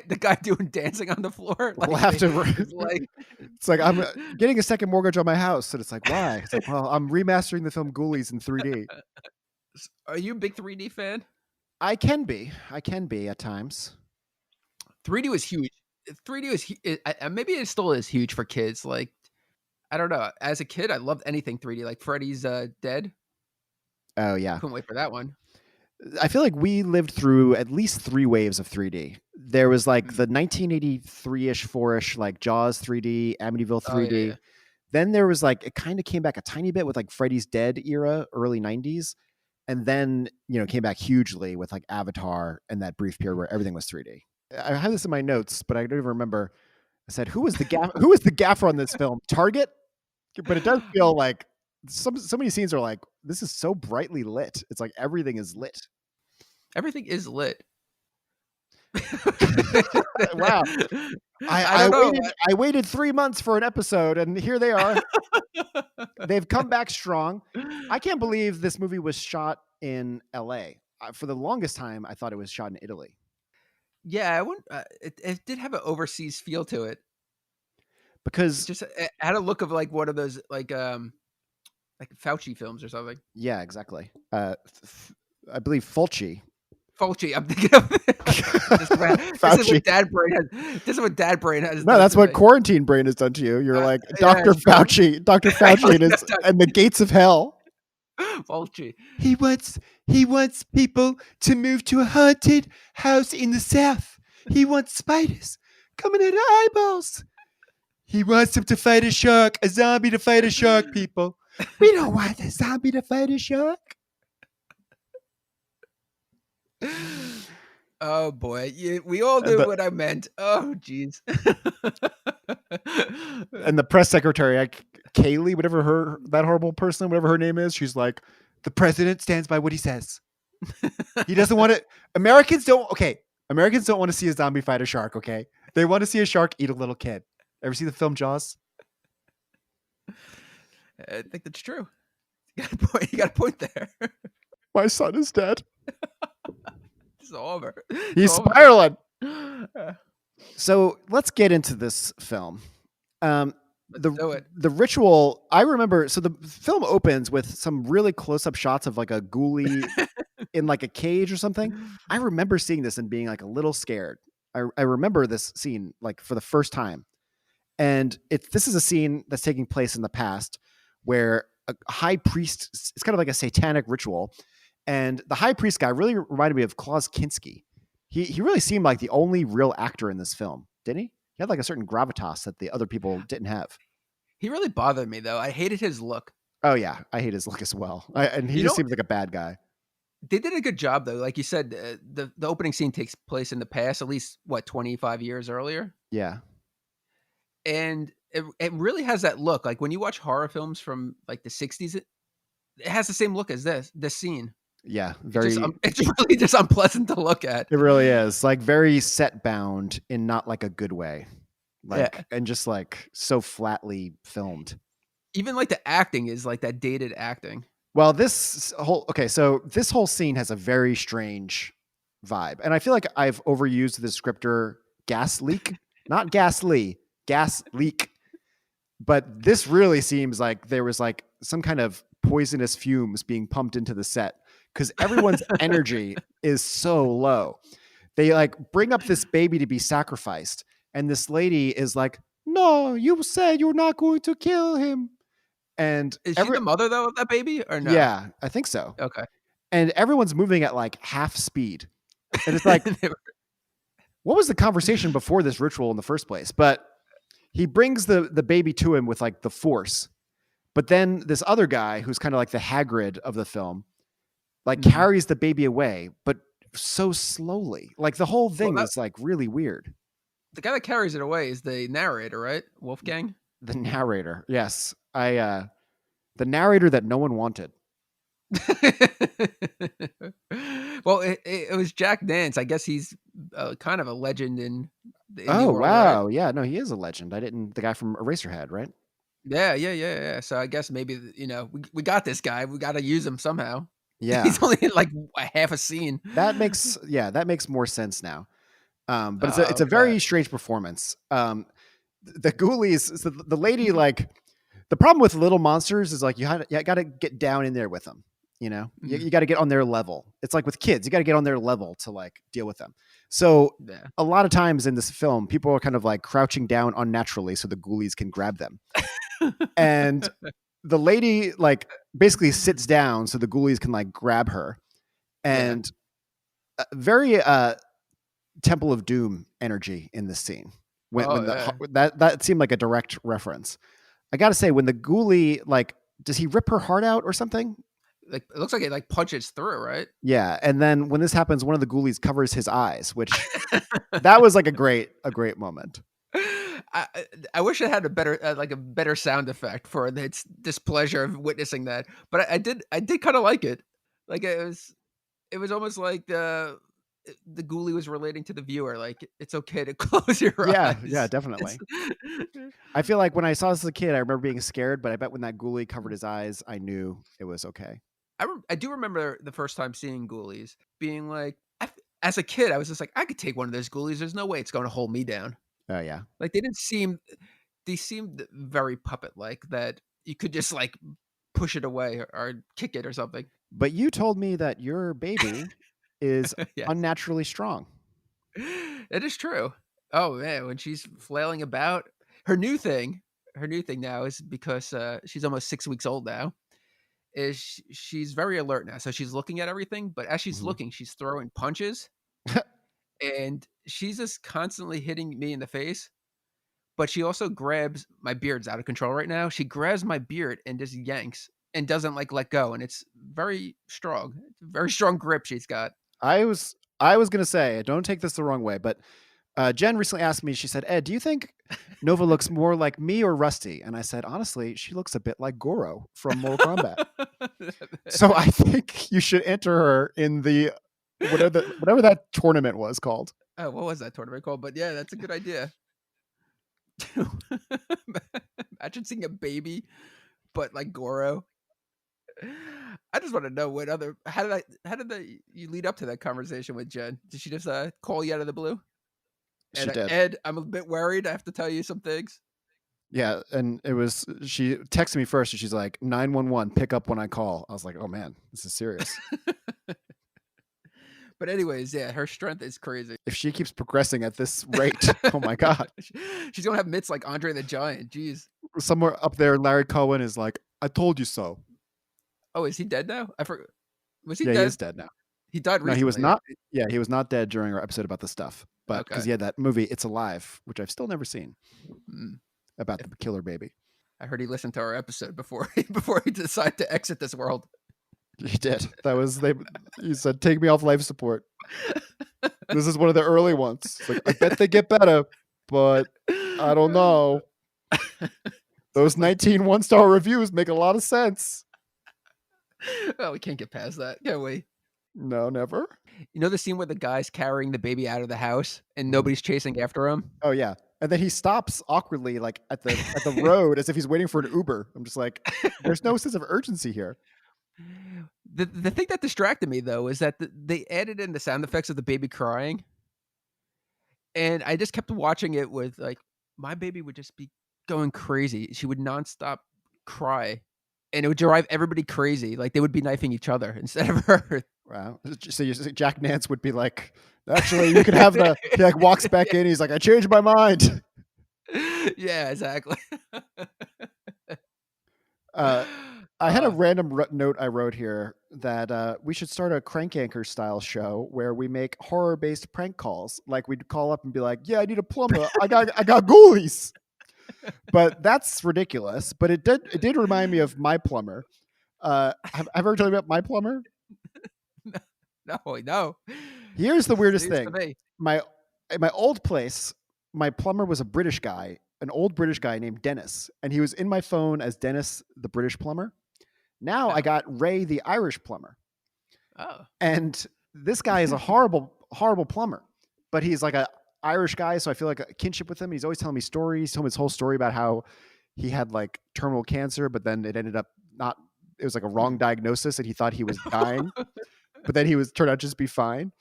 B: The guy doing dancing on the floor. Like,
A: we'll have to.
B: like,
A: It's like I'm getting a second mortgage on my house, and it's like why? It's like, well, I'm remastering the film Ghoulies in 3D.
B: Are you a big 3D fan?
A: I can be at times.
B: 3D was huge. 3D was maybe it still is huge for kids. Like I don't know. As a kid, I loved anything 3D. Like Freddy's Dead.
A: Oh yeah,
B: Couldn't wait for that one.
A: I feel like we lived through at least 3 waves of 3D. There was like the 1983-ish, 4-ish, like Jaws 3D, Amityville 3D.
B: Oh, yeah.
A: Then there was like, it kind of came back a tiny bit with like Freddy's Dead era, early 90s. And then, came back hugely with like Avatar and that brief period where everything was 3D. I have this in my notes, but I don't even remember. I said, who was the gaffer on this film? Target? But it does feel like so many scenes are like, this is so brightly lit. It's like everything is lit.
B: Everything is lit.
A: Wow. I waited 3 months for an episode and here they are. They've come back strong. I can't believe this movie was shot in LA. For the longest time, I thought it was shot in Italy.
B: Yeah, I wouldn't. It did have an overseas feel to it
A: because
B: it had a look of like one of those like Fauci films or something.
A: Yeah, exactly. I believe Fulci.
B: I'm thinking of this is what dad brain has. This is what dad brain has.
A: No, that's what quarantine brain has done to you. You're like Dr. Fauci, Dr. Fauci and the gates of hell.
B: Fulci.
A: He wants people to move to a haunted house in the south. He wants spiders coming out of eyeballs. He wants them to fight a shark, a zombie to fight a shark, people. We don't want a zombie to fight a shark.
B: Oh boy, we all knew what I meant. Oh jeez.
A: And the press secretary, Kaylee, whatever that horrible person, whatever her name is, she's like, the president stands by what he says. He doesn't want it. Americans don't want to see a zombie fight a shark. Okay, they want to see a shark eat a little kid. Ever see the film Jaws?
B: I think that's true. You got a point there.
A: My son is dead.
B: It's over.
A: He's spiraling. So let's get into this film. The ritual, I remember, so the film opens with some really close-up shots of like a ghoulie in like a cage or something. I remember seeing this and being like a little scared. I remember this scene like for the first time. And this is a scene that's taking place in the past where a high priest, it's kind of like a satanic ritual. And the high priest guy really reminded me of Klaus Kinski. He really seemed like the only real actor in this film, didn't he? He had like a certain gravitas that the other people didn't have. He
B: really bothered me though. I hated his look.
A: Oh yeah, I hate his look as well. And he just seems like a bad guy.
B: They did a good job though. Like you said, the opening scene takes place in the past, at least 25 years earlier.
A: Yeah.
B: And it really has that look. Like when you watch horror films from like the 60s, it has the same look as this scene.
A: Yeah,
B: it's really just unpleasant to look at.
A: It really is. Like very set bound in not like a good way. And just like so flatly filmed.
B: Even like the acting is like that dated acting.
A: Well, this whole scene has a very strange vibe. And I feel like I've overused the descriptor gas leak, not ghastly, gas leak. But this really seems like there was like some kind of poisonous fumes being pumped into the set because everyone's energy is so low. They like bring up this baby to be sacrificed, and this lady is like, "No, you said you're not going to kill him." And
B: Is she the mother though of that baby or no?
A: yeah, I think so.
B: Okay.
A: And everyone's moving at like half speed, and it's like, what was the conversation before this ritual in the first place? But he brings the baby to him with like the force. But then this other guy, who's kind of like the Hagrid of the film, like
B: Mhm.
A: carries the baby away, but so slowly. Like the whole
B: Well,
A: thing is like really weird.
B: the guy that carries it away is the narrator, right? Wolfgang?
A: The narrator, yes, the narrator that no one wanted.
B: Well, it was Jack Nance. I guess he's, kind of a legend in the indie
A: Oh
B: world, right?
A: wow, yeah, no, he is a legend. I didn't. The guy from Eraserhead, right?
B: Yeah, yeah, yeah, yeah. So I guess maybe, we got this guy. We gotta use him somehow.
A: Yeah,
B: He's only in, like, a half a scene.
A: that makes more sense now. But it's
B: Oh,
A: a
B: okay.
A: very strange performance. The Ghoulies, so the lady, like, the problem with little monsters is like you got to get down in there with them. You know,
B: Mm,
A: you got to get on their level. It's like with kids, you got to get on their level to like deal with them. So
B: yeah.
A: a lot of times in this film, people are kind of like crouching down unnaturally so the Ghoulies can grab them. And the lady like basically sits down so the Ghoulies can like grab her.
B: Yeah.
A: And very Temple of Doom energy in this scene.
B: Oh,
A: When
B: yeah.
A: that seemed like a direct reference. I gotta say, when the ghoulie, like, does he rip her heart out or something?
B: Like, it looks like it, like, punches through, right?
A: Yeah, and then when this happens, one of the ghoulies covers his eyes, which that was like a great moment.
B: I wish it had a better, like, a better sound effect for its displeasure of witnessing that, but I did kinda like it. Like, it was almost like the ghoulie was relating to the viewer, like, "It's okay to close your
A: Yeah,
B: eyes." It's
A: definitely. I feel like when I saw this as a kid, I remember being scared, but I bet when that ghoulie covered his eyes, I knew it was okay.
B: I do remember the first time seeing Ghoulies being like, as a kid, I was just like, "I could take one of those Ghoulies, there's no way it's gonna hold me down."
A: Oh yeah,
B: Like, they seemed very puppet-like that you could just, like, push it away or kick it or something.
A: but you told me that your baby is
B: Yes.
A: unnaturally strong.
B: It is true. Oh, man, when she's flailing about her new thing her new thing now is because, she's almost 6 weeks old now, is she's very alert now, so she's looking at everything, but as she's
A: Mhm.
B: looking, she's throwing punches, and she's just constantly hitting me in the face, but she also grabs my beard's out of control right now. She grabs my beard and just yanks and doesn't, like, let go, and it's very strong. It's a very strong grip she's got.
A: I was gonna say, don't take this the wrong way, but Jen recently asked me. She said, "Ed, do you think Nova looks more like me or Rusty?" And I said, "Honestly, she looks a bit like Goro from Mortal Kombat." So I think you should enter her in the whatever that tournament was called.
B: Oh, what was that tournament called? But yeah, that's a good idea. Imagine seeing a baby, but like Goro. I just want to know what other how did you lead up to that conversation with Jen? Did she just call you out of the blue?
A: She did.
B: Ed, I'm a bit worried. I have to tell you some things.
A: Yeah, and it was she texted me first and she's like 911 pick up when I call. I was like, "Oh man, this is serious."
B: But anyways, yeah, her strength is crazy.
A: If she keeps progressing at this rate, oh my god.
B: She's gonna have mitts like Andre the Giant. Jeez.
A: Somewhere up there Larry Cohen is like, "I told you so."
B: Oh, is he dead now? I forgot. Was he
A: Yeah, he
B: dead?
A: is dead now.
B: He died
A: No, he was
B: recently,
A: not.
B: right?
A: Yeah, he was not dead during our episode about the stuff, but because
B: Okay.
A: he had that movie "It's Alive," which I've still never seen,
B: Mm.
A: about
B: If
A: the killer baby.
B: I heard he listened to our episode before before he decided to exit this world.
A: He did. That was they. He said, "Take me off life support." This is one of the early ones. It's like I bet they get better, but I don't know. Those
B: Sounds like
A: 19 one-star reviews make a lot of sense.
B: well, we can't get past that, can we?
A: No, never.
B: You know the scene where the guy's carrying the baby out of the house and
A: Mhm.
B: nobody's chasing after him?
A: Oh yeah, and then he stops awkwardly, like at the road, as if he's waiting for an Uber. I'm just like, there's no sense of urgency here.
B: The thing that distracted me though is that they added in the sound effects of the baby crying, and I just kept watching it with like my baby would just be going crazy. She would nonstop cry, and it would drive everybody crazy. Like they would be knifing each other instead of her.
A: Wow. So you Jack Nance would be like Actually, you can have the. He like walks back in. He's like, I changed my mind.
B: Yeah, exactly.
A: I had a random note I wrote here that we should start a Crank Anchor style show where we make horror based prank calls. Like we'd call up and be like, "Yeah, I need a plumber. I got ghoulies." But that's ridiculous. But it did remind me of My Plumber. Have I ever told you about My Plumber?
B: No.
A: Here's the
B: This is
A: weirdest
B: news to
A: thing.
B: me.
A: My at my old place, my plumber was a British guy, an old British guy named Dennis, and he was in my phone as Dennis, the British plumber. Now I
B: Oh.
A: got Ray, the Irish plumber,
B: Oh.
A: and this guy is a horrible, horrible plumber. But he's like a Irish guy, so I feel like a kinship with him. He's always telling me stories. He told me his whole story about how he had like terminal cancer, but then it ended up not. It was like a wrong diagnosis, and he thought he was dying, but then he was turned out to just be fine.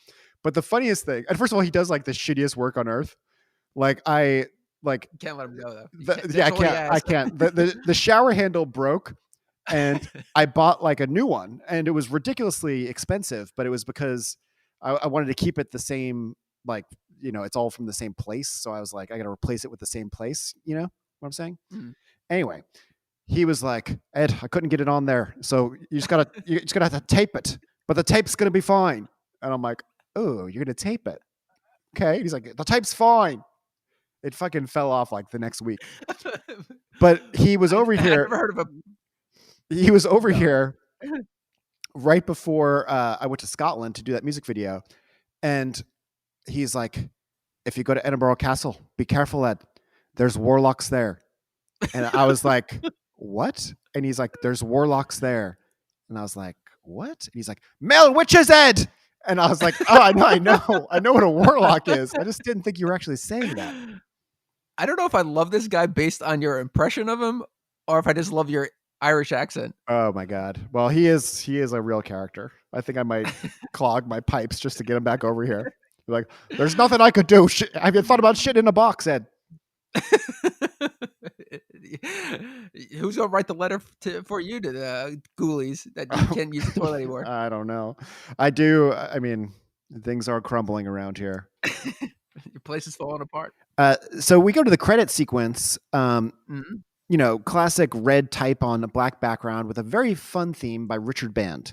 A: But the funniest thing, and first of all, he does like the shittiest work on earth. Like I like
B: You can't let him know though.
A: yeah,
B: That's all he
A: I
B: has.
A: can't. The shower handle broke and I bought like a new one and it was ridiculously expensive, but it was because I wanted to keep it the same, like, it's all from the same place. So I was like, I got to replace it with the same place. You know what I'm saying?
B: Mm.
A: Anyway, he was like, Ed, I couldn't get it on there. So you just gotta have to tape it, but the tape's going to be fine. And I'm like, oh, you're going to tape it. Okay. And he's like, the tape's fine. It fucking fell off like the next week. But he was over
B: I
A: here.
B: never heard of a.
A: He was over here right before I went to Scotland to do that music video. And he's like, if you go to Edinburgh Castle, be careful, Ed. There's warlocks there. And I was like, what? And he's like, there's warlocks there. And I was like, what? And he's like, Mel Witches, Ed. And I was like, oh, I know what a warlock is. I just didn't think you were actually saying that.
B: I don't know if I love this guy based on your impression of him, or if I just love your Irish accent.
A: Oh my God. Well, he is a real character. I think I might clog my pipes just to get him back over here. Like, there's nothing I could do. Have you thought about shit in a box, Ed?
B: Who's gonna write the letter for you to the ghoulies that you can't use the toilet anymore?
A: I don't know. I do. I mean, things are crumbling around here.
B: Your place is falling apart.
A: So we go to the credit sequence.
B: Mm-hmm.
A: Classic red type on a black background with a very fun theme by Richard Band.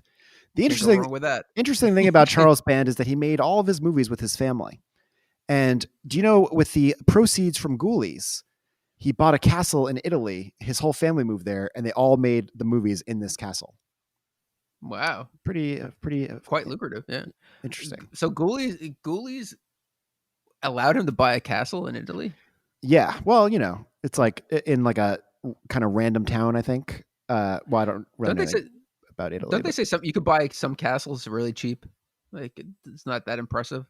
A: The
B: Can't go wrong with that.
A: interesting thing about Charles Band is that he made all of his movies with his family. And do you know, with the proceeds from Ghoulies, he bought a castle in Italy. His whole family moved there, and they all made the movies in this castle.
B: Wow,
A: Pretty
B: quite lucrative. Yeah,
A: interesting.
B: So Ghoulies allowed him to buy a castle in Italy.
A: Yeah, well, it's like in like a kind of random town, I think. Well, I don't really know about Italy.
B: Don't they say something? You could buy some castles really cheap. Like it's not that impressive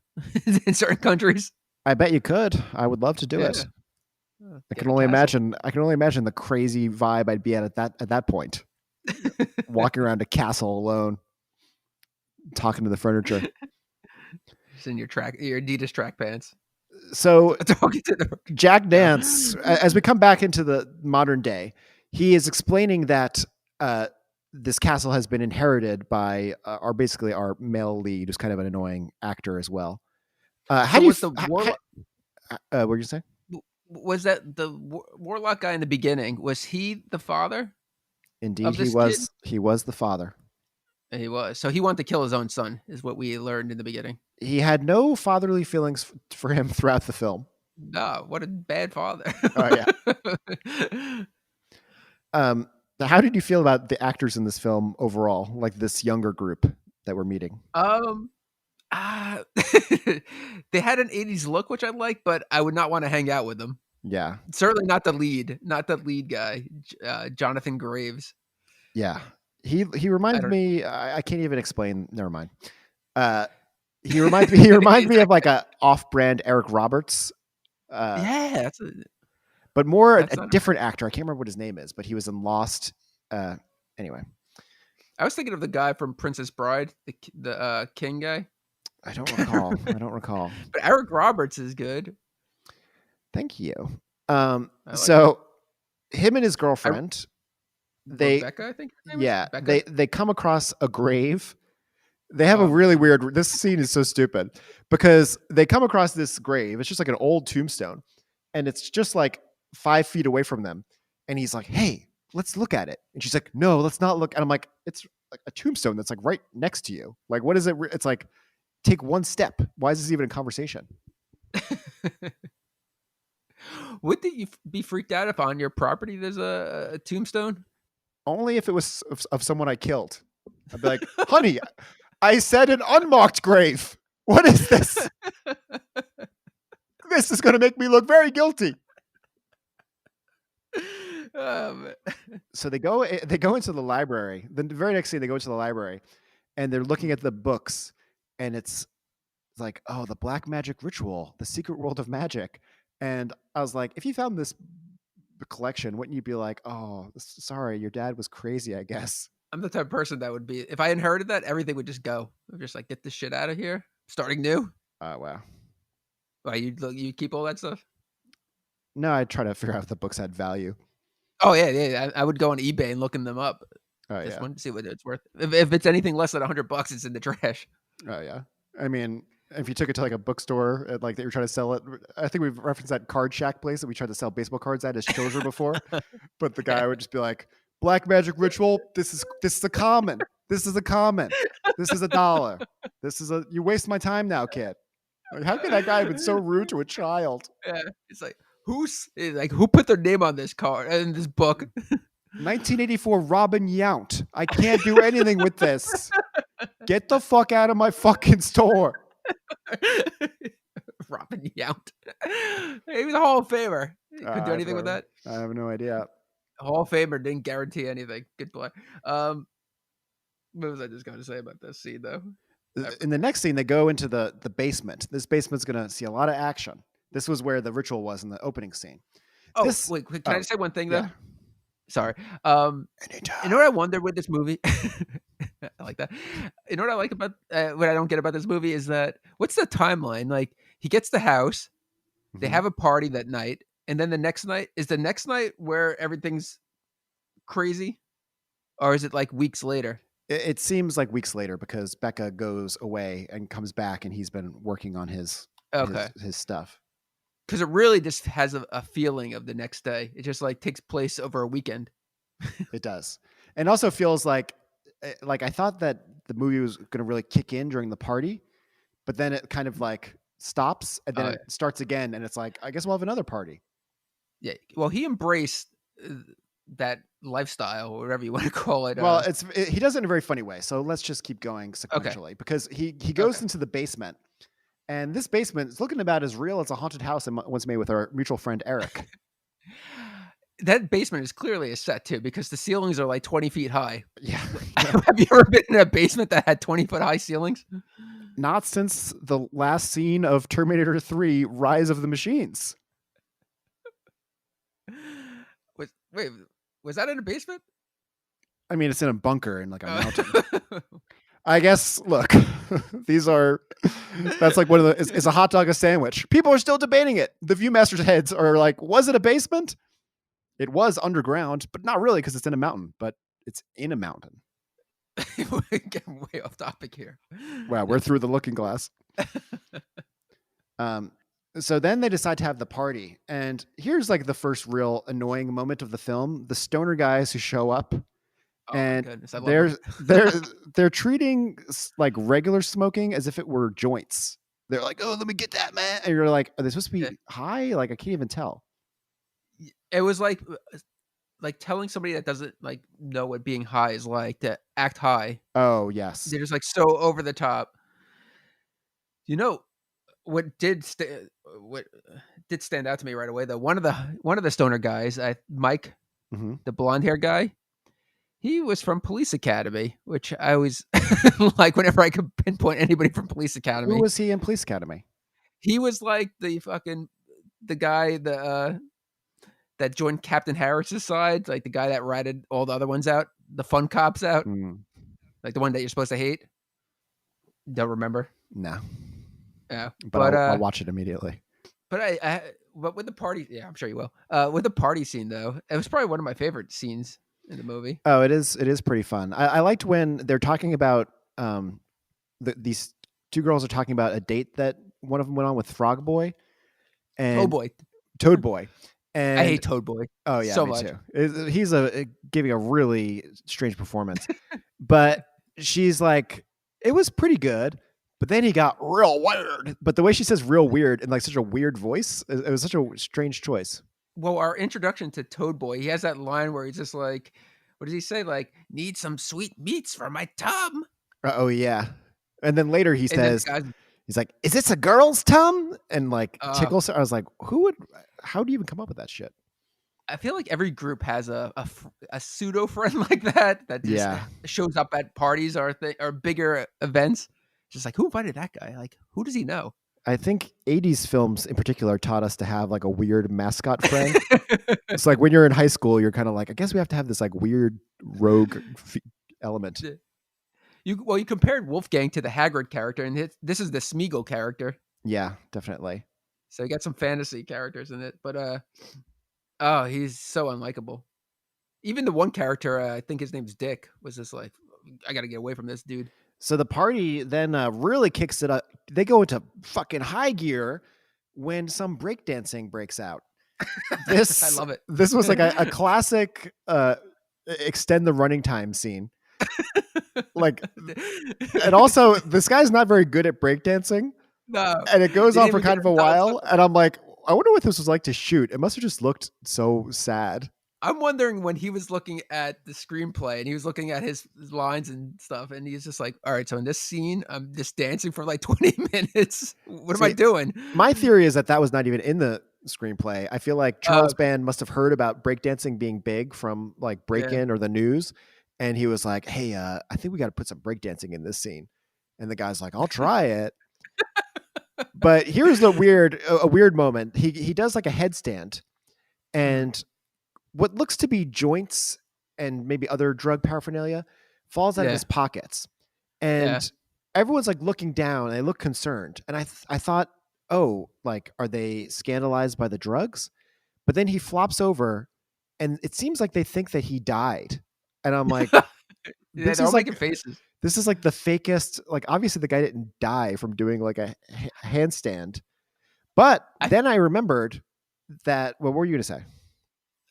B: in certain countries.
A: I bet you could. I would love to do it. I can only imagine the crazy vibe I'd be at that point. Walking around a castle alone, talking to the furniture.
B: Just in your Adidas track pants.
A: So Jack Nance, as we come back into the modern day, he is explaining that this castle has been inherited by our male lead, who's kind of an annoying actor as well. How do you? What were you saying?
B: Was that the warlock guy in the beginning? Was he the father?
A: Indeed, he was. Kid? He was the father.
B: He was. So he wanted to kill his own son, is what we learned in the beginning.
A: He had no fatherly feelings for him throughout the film.
B: No, what a bad father.
A: Oh yeah. How did you feel about the actors in this film overall? Like this younger group that we're meeting?
B: They had an 80s look, which I like, but I would not want to hang out with them.
A: Yeah.
B: Certainly not the lead guy, Jonathan Graves.
A: Yeah. He reminds me, I can't even explain. Never mind. He reminds me of like a off-brand Eric Roberts.
B: Yeah.
A: But more a different actor. I can't remember what his name is, but he was in Lost. Anyway.
B: I was thinking of the guy from Princess Bride, the king guy.
A: I don't recall.
B: But Eric Roberts is good.
A: Thank you. So him and his girlfriend,
B: Rebecca, I think.
A: Yeah, they come across a grave They have a
B: Oh,
A: really weird. This scene is so stupid because they come across this grave. It's just like an old tombstone, and it's just like 5 feet away from them. And he's like, "Hey, let's look at it." And she's like, "No, let's not look." And I'm like, "It's like a tombstone that's like right next to you. Like, what is it? It's like take one step. Why is this even a conversation?"
B: Wouldn't you be freaked out if on your property there's a tombstone?
A: Only if it was of someone I killed. I'd be like, "Honey, I said an unmarked grave. What is this? This is going to make me look very guilty."
B: Um,
A: So they go into the library. The very next scene, they go into the library, and they're looking at the books, and it's like, "Oh, the black magic ritual, the secret world of magic." And I was like, if you found this collection, wouldn't you be like, "Oh, sorry, your dad was crazy, I guess."
B: I'm the type of person that would be if I inherited that, everything would just go. I'm just like, get this shit out of here. Starting new.
A: Oh, wow.
B: Why you keep all that stuff?
A: No, I try to figure out if the books had value.
B: Oh yeah. I would go on eBay and looking them up.
A: Oh,
B: Just
A: yeah.
B: want to see what it's worth. If it's anything less than $100, it's in the trash.
A: Oh, yeah. I mean, if you took it to like a bookstore and like they were trying to sell it, I think we've referenced that Card Shack place that we tried to sell baseball cards at as children before. But the guy would just be like, "Black magic ritual. This is a common. This is a common. This is $1. You waste my time now, kid." Like, how could that guy have been so rude to a child?
B: Yeah, it's like who put their name on this card in this book?
A: 1984 Robin Yount. I can't do anything with this. Get the fuck out of my fucking store.
B: Robin Yount. He was a Hall of Famer. He couldn't do
A: I've
B: anything with that.
A: I have no idea.
B: Hall of Famer didn't guarantee anything. Good play. What was I just going to say about this scene though?
A: In the next scene, they go into the basement. This basement's going to see a lot of action. This was where the ritual was in the opening scene.
B: Oh, wait, can I just say one thing though?
A: Yeah.
B: Sorry.
A: Anytime.
B: You know what I wonder with this movie? I like that. You know what I like about what I don't get about this movie is that what's the timeline? Like he gets the house, they have a party that night, and then the next night where everything's crazy, or is it like weeks later?
A: It seems like weeks later because Becca goes away and comes back, and he's been working on his stuff.
B: Because it really just has a feeling of the next day. It just like takes place over a weekend.
A: It does, and also feels like I thought that the movie was going to really kick in during the party, but then it kind of like stops and then it starts again, and it's like, I guess we'll have another party.
B: Yeah, well, he embraced that lifestyle, or whatever you want to call it.
A: Well, he does it in a very funny way. So let's just keep going sequentially because he goes into the basement, and this basement is looking about as real as a haunted house once made with our mutual friend Eric.
B: That basement is clearly a set too, because the ceilings are like 20 feet high.
A: Yeah.
B: Have you ever been in a basement that had 20-foot high ceilings?
A: Not since the last scene of Terminator 3: Rise of the Machines.
B: Was that in a basement?
A: I mean, it's in a bunker in like a mountain. I guess, look, that's like one of the, is a hot dog a sandwich? People are still debating it. The Viewmasters heads are like, was it a basement? It was underground, but not really because it's in a mountain, but it's in a mountain.
B: We're getting way off topic here.
A: Wow, we're through the looking glass. So then they decide to have the party. And here's like the first real annoying moment of the film. The stoner guys who show up.
B: Oh, and
A: they're treating like regular smoking as if it were joints. They're like, "Oh, let me get that, man." And you're like, "Are they supposed to be high?" Like, I can't even tell.
B: It was like telling somebody that doesn't like know what being high is like to act high.
A: Oh, yes.
B: They're just like so over the top. You know what did stand out to me right away though? One of the stoner guys, Mike, the blonde hair guy, he was from Police Academy, which I always like whenever I could pinpoint anybody from Police Academy.
A: Who was he in Police Academy?
B: He was like the guy that joined Captain Harris's side, like the guy that ratted all the other ones out, the fun cops out, like the one that you're supposed to hate. Don't remember?
A: No.
B: Yeah,
A: but I'll watch it immediately.
B: But but with the party, yeah, I'm sure you will. With the party scene though, it was probably one of my favorite scenes in the movie.
A: Oh, it is pretty fun. I liked when they're talking about these two girls are talking about a date that one of them went on with Frog Boy
B: Oh
A: and
B: boy,
A: Toad Boy.
B: I
A: And
B: hate Toad Boy
A: oh yeah,
B: so
A: me
B: much.
A: too. He's giving a really strange performance, but she's like, it was pretty good. But then he got real weird. But the way she says "real weird" in like such a weird voice, it was such a strange choice.
B: Well, our introduction to Toad Boy, he has that line where he's just like, what does he say? Like, need some sweet meats for my tub.
A: Oh yeah. And then later he
B: And then
A: says,
B: the guys,
A: he's like, "Is this a girl's tum?" And like
B: uh,
A: tickles her. I was like, who would? How do you even come up with that shit?
B: I feel like every group has a pseudo friend like that that just
A: Yeah,
B: shows up at parties or bigger events. Just like, who invited that guy? Like, who does he know?
A: I think '80s films in particular taught us to have like a weird mascot friend. It's like when you're in high school, you're kind of like, I guess we have to have this like weird rogue element.
B: You compared Wolfgang to the Hagrid character, and this is the Smeagol character.
A: Yeah, definitely.
B: So you got some fantasy characters in it, but oh, he's so unlikable. Even the one character, I think his name's Dick, was just like, I got to get away from this dude.
A: So the party then really kicks it up. They go into fucking high gear when some breakdancing breaks out.
B: I love it.
A: This was like a classic extend the running time scene. Like, and also this guy's not very good at breakdancing,
B: No,
A: and it goes
B: they
A: on
B: didn't
A: for
B: even
A: kind
B: get
A: of a
B: a dance
A: while. And I'm like, I wonder what this was like to shoot. It must have just looked so sad.
B: I'm wondering when he was looking at the screenplay and he was looking at his lines and stuff, and he's just like, all right, so in this scene, I'm just dancing for like 20 minutes. What am I
A: See,
B: doing?
A: my theory is that was not even in the screenplay. I feel like Charles
B: Okay,
A: Band must have heard about breakdancing being big from like Break
B: yeah.
A: In or the news. And he was like, hey, I think we got to put some breakdancing in this scene. And the guy's like, I'll try it. But here's the a weird moment. He does like a headstand,
B: Mhm.
A: and what looks to be joints and maybe other drug paraphernalia falls out of his
B: Yeah,
A: pockets.
B: yeah.
A: And everyone's like looking down and they look concerned. And I thought, oh, like, are they scandalized by the drugs? But then he flops over and it seems like they think that he died. And I'm like,
B: Yeah,
A: this
B: they're all
A: is like
B: making faces.
A: this is like the fakest, like obviously the guy didn't die from doing like a handstand. But
B: I
A: then I remembered that what were you gonna say?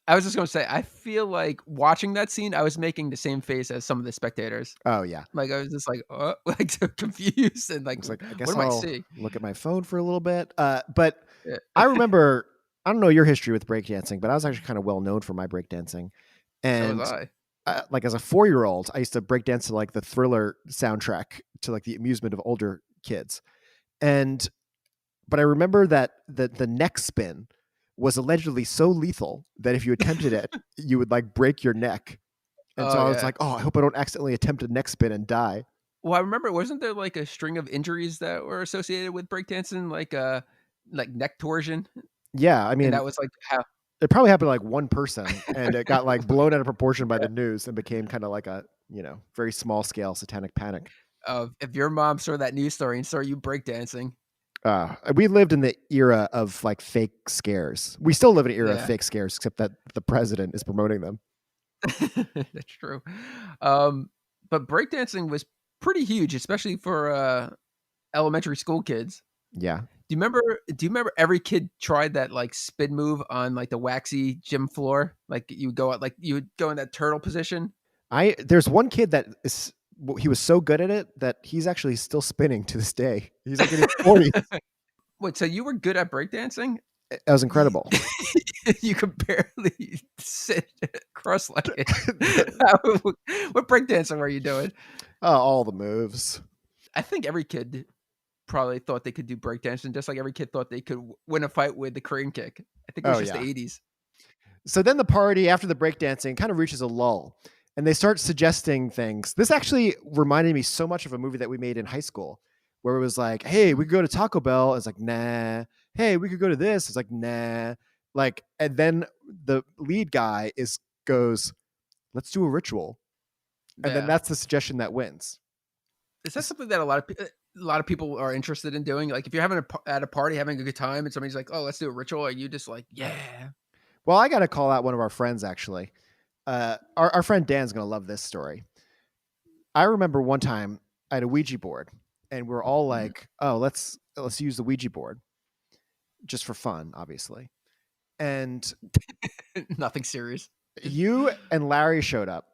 B: I was just gonna say, I feel like watching that scene, I was making the same face as some of the spectators.
A: Oh yeah.
B: Like I was just like, like so confused and
A: I
B: like,
A: was like, I
B: what
A: guess
B: am I
A: I'll
B: seeing?
A: look at my phone for a little bit. But
B: Yeah.
A: I remember, I don't know your history with breakdancing, but I was actually kind of well known for my breakdancing.
B: So was
A: And
B: I.
A: like as a 4-year-old, I used to breakdance to like the Thriller soundtrack to like the amusement of older kids. And but I remember that the neck spin was allegedly so lethal that if you attempted it, you would like break your neck. And so
B: Oh
A: I was
B: yeah.
A: like, oh, I hope I don't accidentally attempt a neck spin and die.
B: Well, I remember, wasn't there like a string of injuries that were associated with breakdancing, like neck torsion,
A: Yeah, I
B: and
A: mean,
B: that was like how.
A: it probably happened to like one person and it got like blown out of proportion by the news and became kind of like a, very small scale satanic panic.
B: If your mom saw that news story and saw you breakdancing,
A: We lived in the era of like fake scares. We still live in an era of
B: yeah,
A: fake scares, except that the president is promoting them.
B: that's true. Um, but breakdancing was pretty huge, especially for elementary school kids.
A: Yeah.
B: Do you remember? Do you remember every kid tried that like spin move on like the waxy gym floor? Like you would go out, like you would go in that turtle position.
A: There's one kid that he was so good at it that he's actually still spinning to this day. He's like in his 40s.
B: Wait, so you were good at breakdancing?
A: That was
B: You
A: incredible.
B: you could barely sit cross-legged. What breakdancing were you doing?
A: All the moves.
B: I think every kid probably thought they could do breakdancing, just like every kid thought they could win a fight with the crane kick. I think it was
A: Oh
B: just the
A: yeah.
B: 80s.
A: So then the party after the breakdancing kind of reaches a lull and they start suggesting things. This actually reminded me so much of a movie that we made in high school where it was like, hey, we could go to Taco Bell. It's like, nah. Hey, we could go to this. It's like, nah. Like, and then the lead guy goes, let's do a ritual. And then
B: Yeah.
A: that's the suggestion that wins.
B: Is that something that a lot of people are interested in doing? Like if you're having at a party having a good time and somebody's like, "Oh, let's do a ritual," are you just like, "Yeah."
A: Well, I got to call out one of our friends actually. Our friend Dan's going to love this story. I remember one time I had a Ouija board and we're all like, "Oh, let's use the Ouija board just for fun, obviously." And
B: Nothing serious.
A: you and Larry showed up,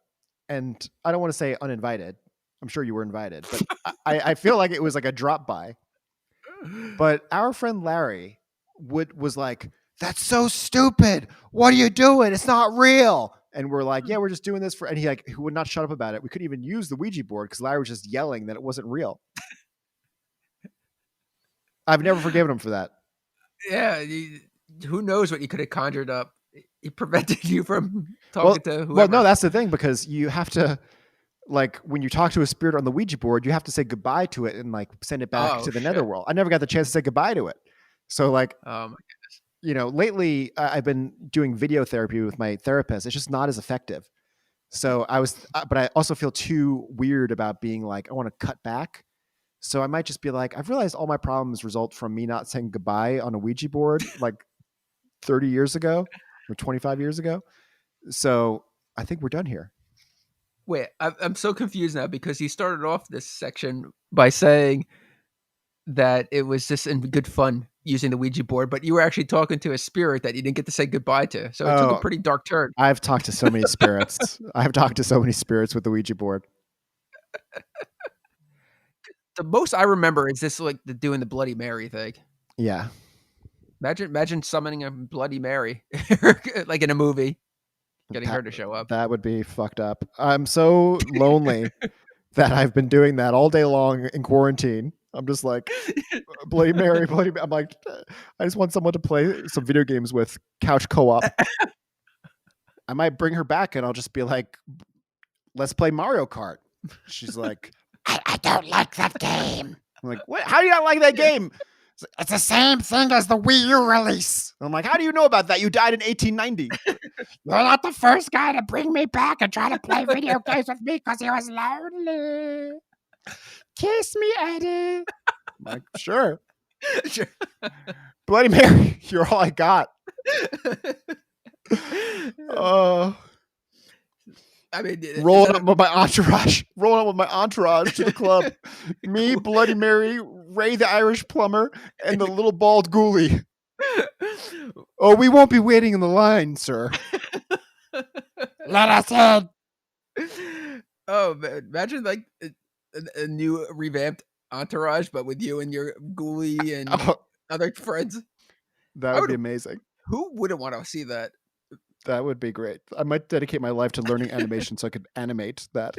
A: and I don't want to say uninvited. I'm sure you were invited, but I feel like it was like a drop by. But our friend Larry was like, "That's so stupid. What are you doing? It's not real." And we're like, "Yeah, we're just doing this for." And he would not shut up about it. We couldn't even use the Ouija board because Larry was just yelling that it wasn't real. I've never forgiven him for that.
B: Yeah, who knows what you could have conjured up? He prevented you from talking to whoever.
A: Well, no, that's the thing, because you have to, like, when you talk to a spirit on the Ouija board, you have to say goodbye to it and like send it back to the netherworld. I never got the chance to say goodbye to it. So like,
B: oh my goodness.
A: You know, lately I've been doing video therapy with my therapist. It's just not as effective. So but I also feel too weird about being like, I want to cut back. So I might just be like, I've realized all my problems result from me not saying goodbye on a Ouija board like 30 years ago or 25 years ago. So I think we're done here.
B: Wait, I'm so confused now because you started off this section by saying that it was just in good fun using the Ouija board, but you were actually talking to a spirit that you didn't get to say goodbye to. So it took a pretty dark turn.
A: I've talked to so many spirits. I've talked to so many spirits with the Ouija board.
B: The most I remember is this, like doing the Bloody Mary thing.
A: Yeah.
B: Imagine summoning a Bloody Mary, like in a movie, getting her to show up.
A: That would be fucked up. I'm so lonely that I've been doing that all day long in quarantine. I'm just like, Bloody Mary, Bloody Mary. I'm like, I just want someone to play some video games with, couch co-op. I might bring her back and I'll just be like, let's play Mario Kart. She's like, I don't like that game. I'm like, what? How do you not like that game? It's the same thing as the Wii U release. I'm like, how do you know about that? You died in 1890. You're not the first guy to bring me back and try to play video games with me because he was lonely. Kiss me, Eddie. I'm like, sure. Bloody Mary, you're all I got.
B: I mean,
A: rolling up with my entourage to the club. Me, Bloody Mary, Ray the Irish plumber, and the little bald ghoulie. Oh, we won't be waiting in the line, sir. Let us in.
B: Oh man, imagine like a new revamped entourage, but with you and your ghoulie and other friends.
A: That would be amazing.
B: Who wouldn't want to see that?
A: That would be great. I might dedicate my life to learning animation so I could animate that.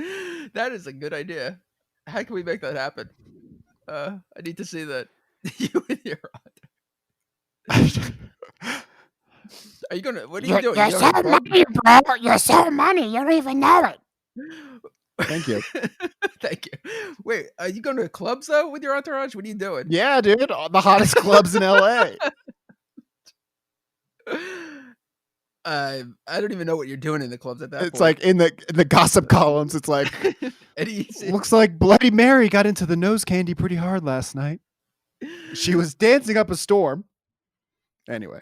B: That is a good idea. How can we make that happen? I need to see that. You and your Are you gonna? What are you doing?
C: You're so money, bro. You're so money. You don't even know it.
A: Thank you.
B: Thank you. Wait, are you going to clubs though with your entourage? What are you doing?
A: Yeah, dude. The hottest clubs in LA.
B: I don't even know what you're doing in the clubs at that point.
A: It's like in the gossip columns. It's like, looks like Bloody Mary got into the nose candy pretty hard last night. She was dancing up a storm. Anyway.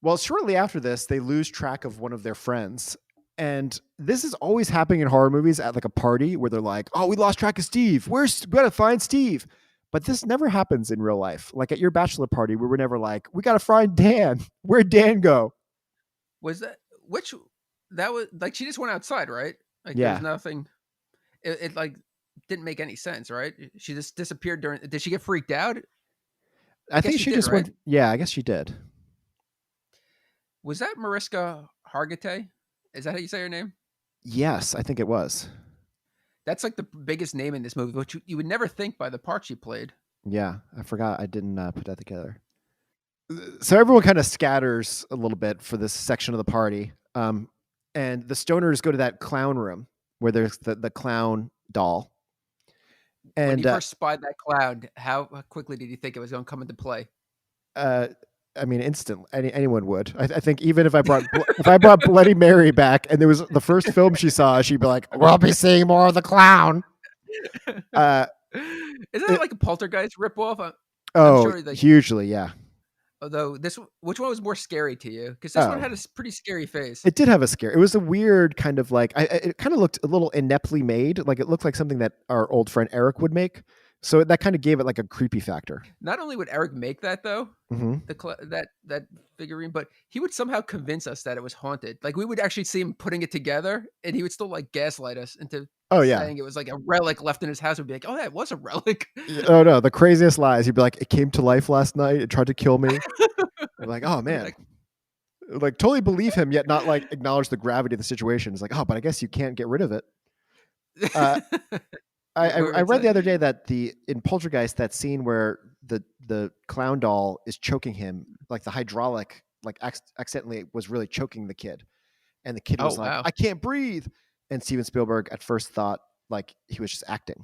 A: Well, shortly after this, they lose track of one of their friends. And this is always happening in horror movies at like a party where they're like, oh, we lost track of Steve. We got to find Steve. But this never happens in real life. Like at your bachelor party, we were never like, we got to find Dan. Where'd Dan go?
B: Was that that was like she just went outside, right? Like
A: yeah.
B: There's nothing. It like didn't make any sense, right? She just disappeared during. Did she get freaked out?
A: I think she just went. Yeah, I guess she did.
B: Was that Mariska Hargitay? Is that how you say her name?
A: Yes, I think it was.
B: That's like the biggest name in this movie, which you would never think by the part she played.
A: Yeah, I forgot. I didn't put that together. So everyone kind of scatters a little bit for this section of the party. And the stoners go to that clown room where there's the clown doll. And
B: when you first spied that clown, how quickly did you think it was going to come into play?
A: I mean, instantly. Anyone would. I think even if I brought Bloody Mary back and there was the first film she saw, she'd be like, "We'll be seeing more of the clown."
B: Isn't that like a Poltergeist ripoff?
A: I'm sure hugely, yeah.
B: Although which one was more scary to you? Because this one had a pretty scary face.
A: It did have a scare. It was a weird kind of like, it kind of looked a little ineptly made. Like it looked like something that our old friend Eric would make. So that kind of gave it like a creepy factor.
B: Not only would Eric make that though,
A: Mm-hmm.
B: that figurine, but he would somehow convince us that it was haunted. Like we would actually see him putting it together, and he would still like gaslight us into saying it was like a relic left in his house. We'd be like, "Oh, that was a relic."
A: Oh no, the craziest lies. He'd be like, "It came to life last night. It tried to kill me." I'm like, "Oh man." Like totally believe him, yet not like acknowledge the gravity of the situation. It's like, oh, but I guess you can't get rid of it. I read the other day that in Poltergeist, that scene where the clown doll is choking him, like the hydraulic, like accidentally was really choking the kid, and the kid was like, "I can't breathe," and Steven Spielberg at first thought like he was just acting.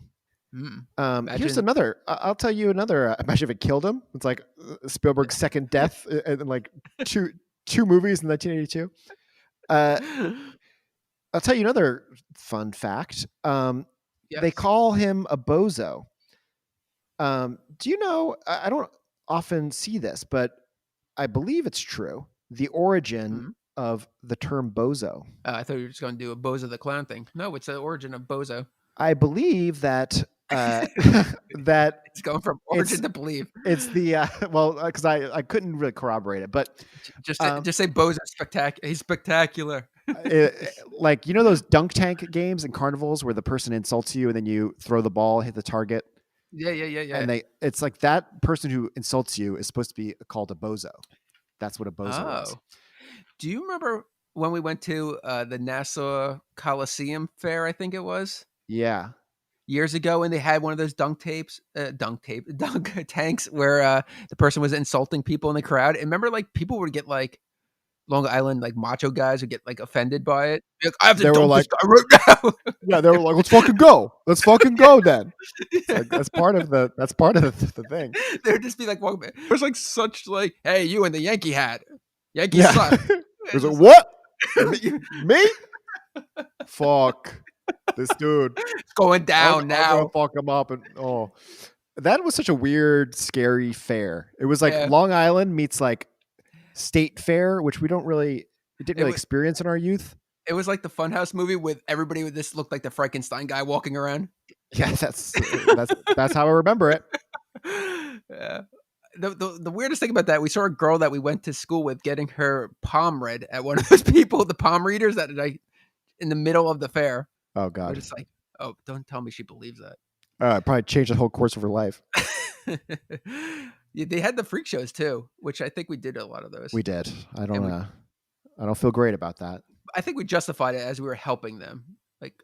A: Here's another. I'll tell you another. Imagine if it killed him. It's like Spielberg's second death in like two movies in 1982. I'll tell you another fun fact. They call him a bozo. Do you know? I don't often see this, but I believe it's true. The origin of the term bozo.
B: I thought you were just going to do a Bozo the Clown thing. No, it's the origin of bozo.
A: I believe that that
B: it's going from origin to believe.
A: It's the because I couldn't really corroborate it, but
B: just say Bozo spectacular. He's spectacular.
A: Like those dunk tank games and carnivals where the person insults you and then you throw the ball, hit the target.
B: Yeah.
A: And it's like that person who insults you is supposed to be called a bozo. That's what a bozo is.
B: Do you remember when we went to the Nassau Coliseum Fair? I think it was.
A: Yeah.
B: Years ago, when they had one of those dunk tanks where the person was insulting people in the crowd. And remember, like people would get like Long Island, like macho guys would get like offended by it. Like, I have to dunk this guy right now.
A: Yeah, they were like, "Let's fucking go! Let's fucking go!" Then like, that's part of the thing.
B: They would just be like, "It was like such like, hey, you in the Yankee hat, Yankee suck."
A: It was like, what? Me? Fuck this dude.
B: It's going down now.
A: I'm gonna fuck him up and that was such a weird, scary fair. It was like Long Island meets like State Fair, which we didn't really experience in our youth.
B: It was like the Funhouse movie with everybody with this looked like the Frankenstein guy walking around.
A: Yeah, that's how I remember it.
B: Yeah. The weirdest thing about that, we saw a girl that we went to school with getting her palm read at one of those people, the palm readers that like in the middle of the fair.
A: Oh God.
B: We're just like, oh, don't tell me she believes that.
A: It probably changed the whole course of her life.
B: Yeah, they had the freak shows too, which I think we did a lot of those.
A: We did. I don't feel great about that.
B: I think we justified it as we were helping them. Like,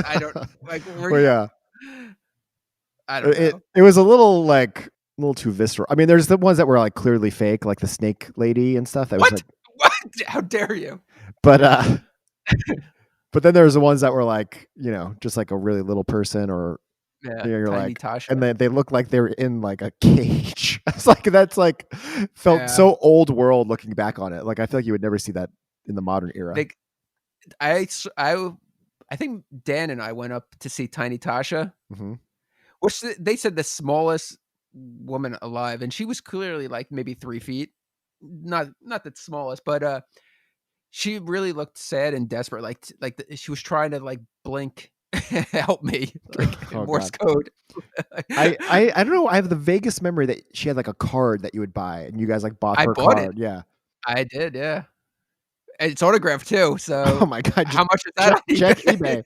B: I don't like.
A: Yeah.
B: I don't know.
A: It was a little too visceral. I mean, there's the ones that were like clearly fake, like the snake lady and stuff. That
B: what?
A: Was like,
B: what? How dare you?
A: But but then there's the ones that were like, just like a really little person or.
B: Yeah,
A: you're
B: Tiny
A: like,
B: Tasha.
A: and they look like they're in like a cage. It's like that's felt so old world looking back on it. Like I feel like you would never see that in the modern era.
B: I think Dan and I went up to see Tiny Tasha, which they said the smallest woman alive, and she was clearly like maybe 3 feet, not the smallest, but she really looked sad and desperate, like she was trying to like blink. Help me, like Morse code.
A: I don't know. I have the vaguest memory that she had like a card that you would buy, and you guys like bought her
B: bought
A: card.
B: It.
A: Yeah,
B: I did. Yeah, and it's autographed too. So,
A: oh my God,
B: how much is that?
A: Check eBay.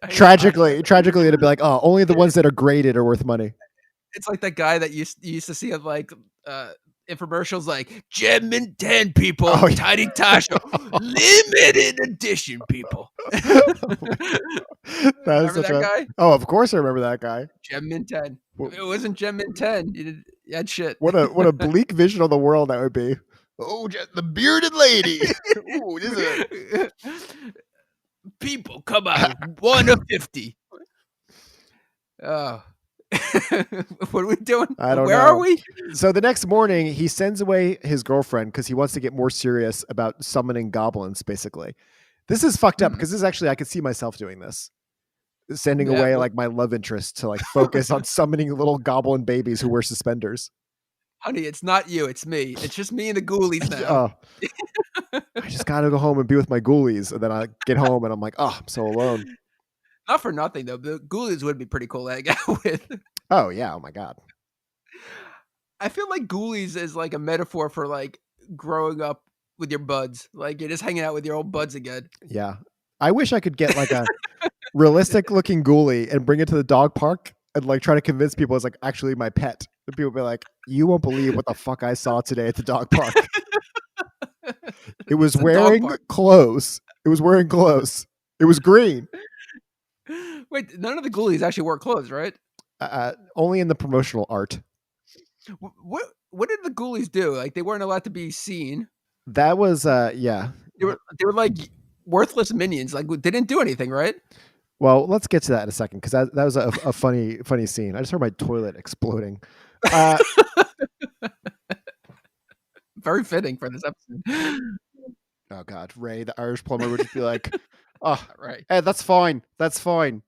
A: Tragically, it'd be like, oh, only the ones that are graded are worth money.
B: It's like that guy that you used to see of like infomercials like Gem and 10 people, Tiny Tasha, limited edition people. Remember that guy?
A: Oh, of course I remember that guy.
B: Gem and 10. If it wasn't Gem and 10, you had shit.
A: What a bleak vision of the world that would be. Oh, just the bearded lady. Ooh, this is
B: people, come on, 1 of 50. Oh. What are we doing?
A: I don't know.
B: Where are we?
A: So the next morning, he sends away his girlfriend because he wants to get more serious about summoning goblins, basically. This is fucked up because this is actually, I could see myself doing this. Sending away like my love interest to like focus on summoning little goblin babies who wear suspenders.
B: Honey, it's not you, it's me. It's just me and the ghoulies now.
A: I just got to go home and be with my ghoulies. And then I get home and I'm like, oh, I'm so alone.
B: Not for nothing though. The Ghoulies would be pretty cool to hang out with.
A: Oh yeah. Oh my god.
B: I feel like Ghoulies is like a metaphor for like growing up with your buds. Like you're just hanging out with your old buds again.
A: Yeah. I wish I could get like a realistic looking ghoulie and bring it to the dog park and like try to convince people it's like actually my pet. And people be like, you won't believe what the fuck I saw today at the dog park. It was wearing clothes. It was wearing clothes. It was green.
B: Wait, none of the Ghoulies actually wore clothes, right?
A: Only in the promotional art.
B: What did the Ghoulies do? Like they weren't allowed to be seen.
A: That was yeah.
B: They were like worthless minions. Like they didn't do anything, right?
A: Well, let's get to that in a second because that was a funny scene. I just heard my toilet exploding.
B: Very fitting for this episode.
A: Oh God, Ray, the Irish plumber, would just be like, "Oh,
B: right,
A: hey, that's fine. That's fine.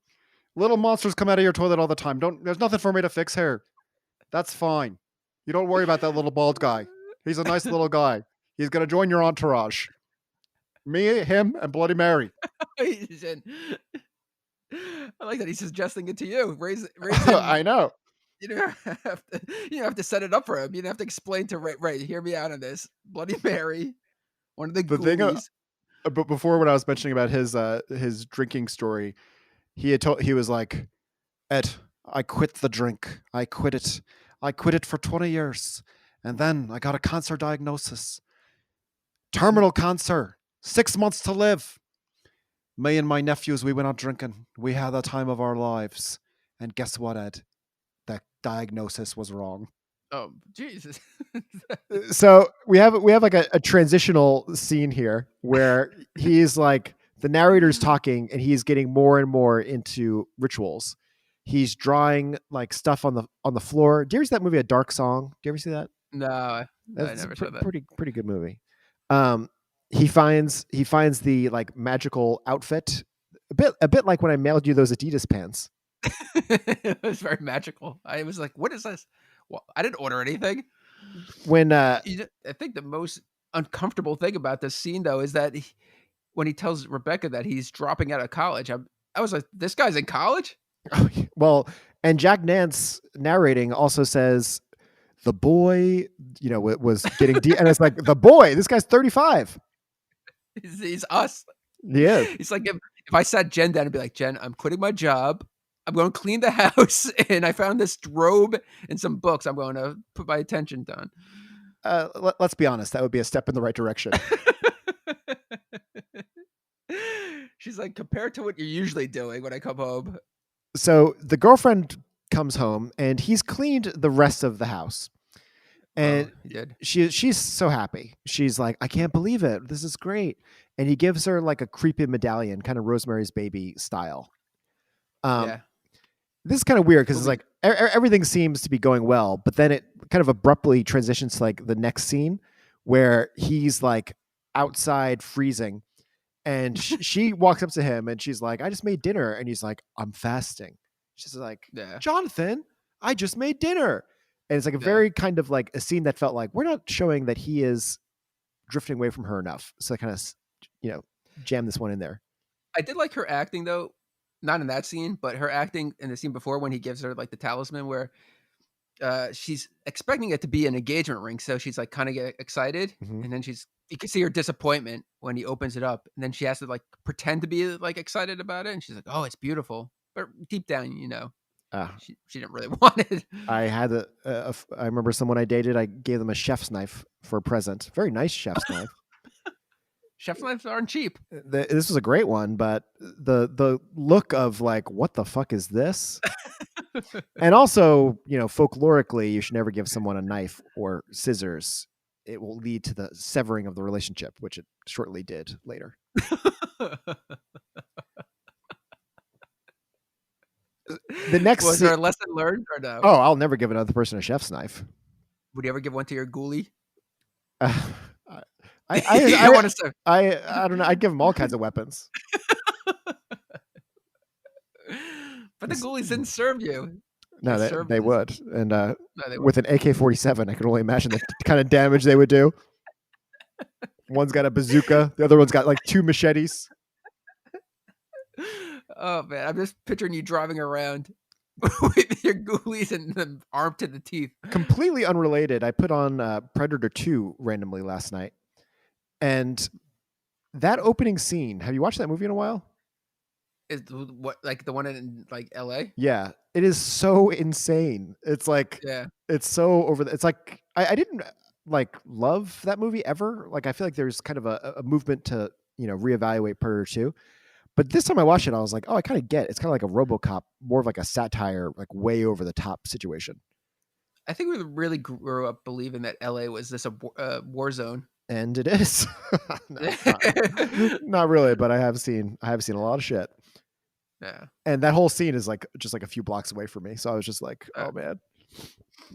A: Little monsters come out of your toilet all the time. There's nothing for me to fix here. That's fine. You don't worry about that little bald guy. He's a nice little guy. He's gonna join your entourage. Me, him, and Bloody Mary."
B: He's in. I like that he's suggesting it to you. Raise him.
A: I know.
B: You don't have to set it up for him. You don't have to explain to Ray. Hear me out on this. Bloody Mary, one of the Ghoulies.
A: But before, when I was mentioning about his drinking story, he was like, "Ed, I quit the drink. I quit it. I quit it for 20 years, and then I got a cancer diagnosis, terminal cancer, 6 months to live. Me and my nephews, we went out drinking. We had the time of our lives, and guess what, Ed? That diagnosis was wrong."
B: Oh, Jesus.
A: So we have like a transitional scene here where he's like, the narrator's talking and he's getting more and more into rituals. He's drawing like stuff on the floor. Do you ever see that movie, A Dark Song? Do you ever see that?
B: No, I
A: That's
B: never saw that.
A: Pretty good movie. He finds the like magical outfit, a bit like when I mailed you those Adidas pants.
B: It was very magical. I was like, what is this? Well, I didn't order anything.
A: When
B: I think the most uncomfortable thing about this scene, though, is that when he tells Rebecca that he's dropping out of college, I was like, this guy's in college?
A: Well, and Jack Nance narrating also says the boy, was getting deep, and it's like the boy. This guy's 35.
B: He's us.
A: Yeah.
B: He's like, if I sat Jen down and be like, Jen, I'm quitting my job. I'm going to clean the house, and I found this robe and some books I'm going to put my attention on.
A: Let's be honest. That would be a step in the right direction.
B: She's like, compared to what you're usually doing when I come home.
A: So the girlfriend comes home, and he's cleaned the rest of the house. And
B: he did.
A: She's so happy. She's like, I can't believe it. This is great. And he gives her like a creepy medallion, kind of Rosemary's Baby style.
B: Yeah.
A: This is kind of weird because it's like everything seems to be going well, but then it kind of abruptly transitions to like the next scene where he's like outside freezing, and she walks up to him and she's like, I just made dinner. And he's like, I'm fasting. She's like,
B: yeah.
A: Jonathan, I just made dinner. And it's like a very kind of like a scene that felt like we're not showing that he is drifting away from her enough. So I kind of, jam this one in there.
B: I did like her acting though. Not in that scene, but her acting in the scene before when he gives her like the talisman where she's expecting it to be an engagement ring. So she's like kind of get excited.
A: Mm-hmm.
B: And then you can see her disappointment when he opens it up. And then she has to like pretend to be like excited about it. And she's like, oh, it's beautiful. But deep down, she didn't really want it.
A: I had I remember someone I dated, I gave them a chef's knife for a present. Very nice chef's knife.
B: Chef's knives aren't cheap.
A: This was a great one, but the look of like, what the fuck is this? And also, folklorically, you should never give someone a knife or scissors. It will lead to the severing of the relationship, which it shortly did later. The next
B: was there a lesson learned or no?
A: Oh, I'll never give another person a chef's knife.
B: Would you ever give one to your ghoulie?
A: I don't know. I'd give them all kinds of weapons.
B: But the ghoulies didn't serve you.
A: No, they would. And with an AK-47, I can only imagine the kind of damage they would do. One's got a bazooka. The other one's got like 2 machetes.
B: Oh man, I'm just picturing you driving around with your ghoulies and them armed to the teeth.
A: Completely unrelated, I put on Predator 2 randomly last night. And that opening scene, have you watched that movie in a while?
B: Is what like the one in like L.A.?
A: Yeah, it is so insane. It's like
B: Yeah.
A: it's so over the, it's like I didn't like love that movie ever. Like I feel like there's kind of a movement to, reevaluate Predator 2. But this time I watched it, I was like, oh, I kind of get it. It's kind of like a RoboCop, more of like a satire, like way over the top situation.
B: I think we really grew up believing that L.A. was this war zone.
A: And it is. No, not really, but I have seen a lot of shit.
B: Yeah.
A: And that whole scene is like just like a few blocks away from me. So I was just like, oh man,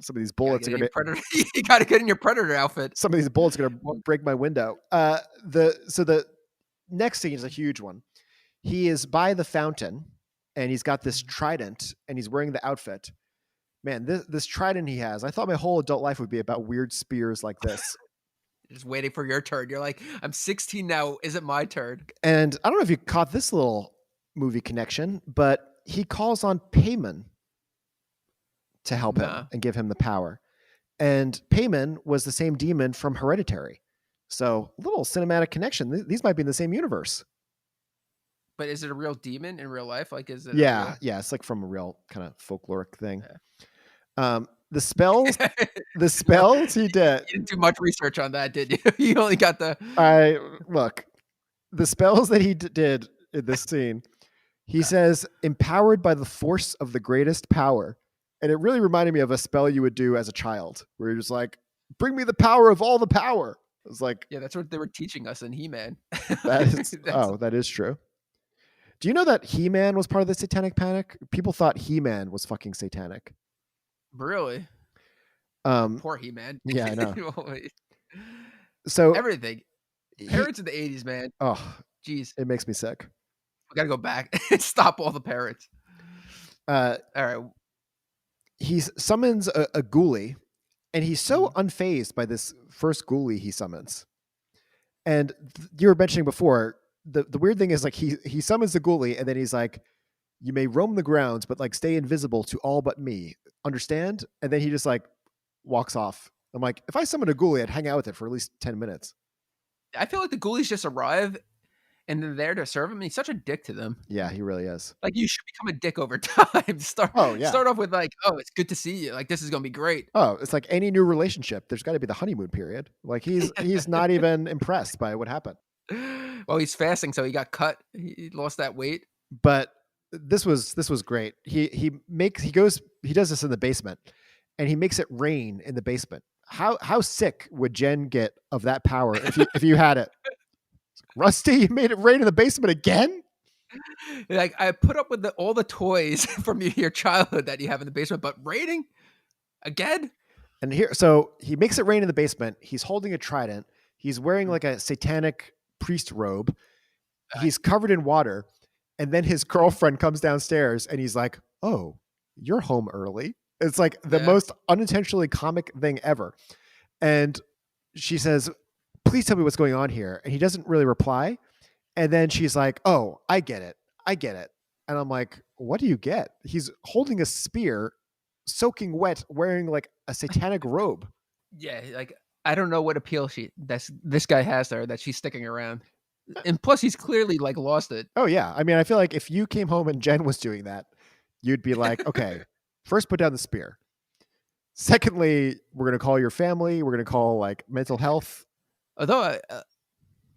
A: some of these bullets are gonna
B: you gotta get in your Predator outfit.
A: some of these bullets are gonna break my window. The next scene is a huge one. He is by the fountain and he's got this trident and he's wearing the outfit. Man, this trident he has, I thought my whole adult life would be about weird spears like this.
B: Just waiting for your turn. You're like, I'm 16 now. Is it my turn?
A: And I don't know if you caught this little movie connection, but he calls on Payman to help him and give him the power. And Payman was the same demon from Hereditary. So a little cinematic connection. These might be in the same universe.
B: But is it a real demon in real life? Like, is it?
A: Yeah, it's like from a real kind of folkloric thing. Yeah. The spells he did.
B: You didn't do much research on that, did you? You only got the.
A: The spells that he did in this scene. He says, empowered by the force of the greatest power. And it really reminded me of a spell you would do as a child, where you're just like, bring me the power of all the power. It was like,
B: yeah, that's what they were teaching us in He-Man.
A: That is true. Do you know that He-Man was part of the Satanic Panic? People thought He-Man was fucking satanic.
B: Really? Poor He-Man.
A: Yeah, I know. So
B: everything. Parrots in the 80s, man.
A: Oh,
B: jeez.
A: It makes me sick.
B: We gotta go back and stop all the parrots. All right.
A: He summons a ghoulie, and he's so unfazed by this first ghoulie he summons. And you were mentioning before, the weird thing is like he summons the ghoulie, and then he's like, you may roam the grounds, but like stay invisible to all but me. Understand? And then he just like walks off. I'm like, if I summoned a ghoulie, I'd hang out with it for at least 10 minutes.
B: I feel like the ghoulies just arrive and they're there to serve him. He's such a dick to them.
A: Yeah, he really is.
B: Like, you should become a dick over time. Start off with like, oh, it's good to see you. Like, this is gonna be great.
A: Oh, it's like any new relationship. There's got to be the honeymoon period. Like he's not even impressed by what happened.
B: Well, he's fasting, so he got cut. He lost that weight.
A: But this was great. He does this in the basement, and he makes it rain in the basement. How sick would Jen get of that power if you had it? Rusty, you made it rain in the basement again?
B: Like, I put up with all the toys from your childhood that you have in the basement, but raining again?
A: And so he makes it rain in the basement. He's holding a trident. He's wearing like a satanic priest robe. He's covered in water. And then his girlfriend comes downstairs and he's like, oh, you're home early. It's like the most unintentionally comic thing ever. And she says, please tell me what's going on here. And he doesn't really reply. And then she's like, oh, I get it. And I'm like, what do you get? He's holding a spear, soaking wet, wearing like a satanic robe.
B: Yeah, like, I don't know what appeal this guy has there that she's sticking around. And plus, he's clearly like lost it.
A: Oh, yeah. I mean, I feel like if you came home and Jen was doing that, you'd be like, okay, first put down the spear. Secondly, we're going to call your family. We're going to call like mental health.
B: Although,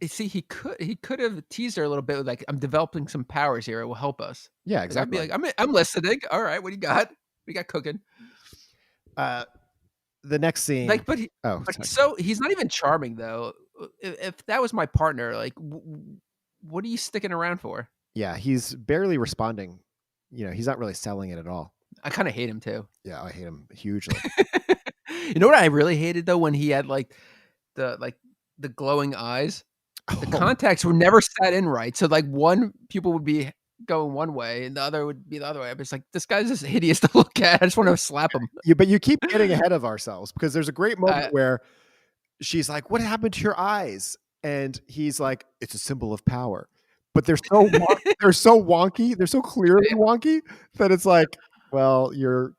B: see, he could have teased her a little bit with like, I'm developing some powers here. It will help us.
A: Yeah, exactly.
B: I'd be like, I'm listening. All right, what do you got? What do you got cooking?
A: The next scene,
B: like, he's not even charming though. If that was my partner, like, what are you sticking around for?
A: Yeah, he's barely responding. You know, he's not really selling it at all.
B: I kind of hate him too.
A: Yeah, I hate him hugely.
B: You know what I really hated though? When he had like the glowing eyes. The contacts were never set in right. So like one pupil would be going one way and the other would be the other way. I'm just like, this guy's just hideous to look at. I just want to slap him.
A: But you keep getting ahead of ourselves because there's a great moment where she's like, what happened to your eyes? And he's like, it's a symbol of power. but they're so wonky. They're so clearly wonky that it's like, well, you're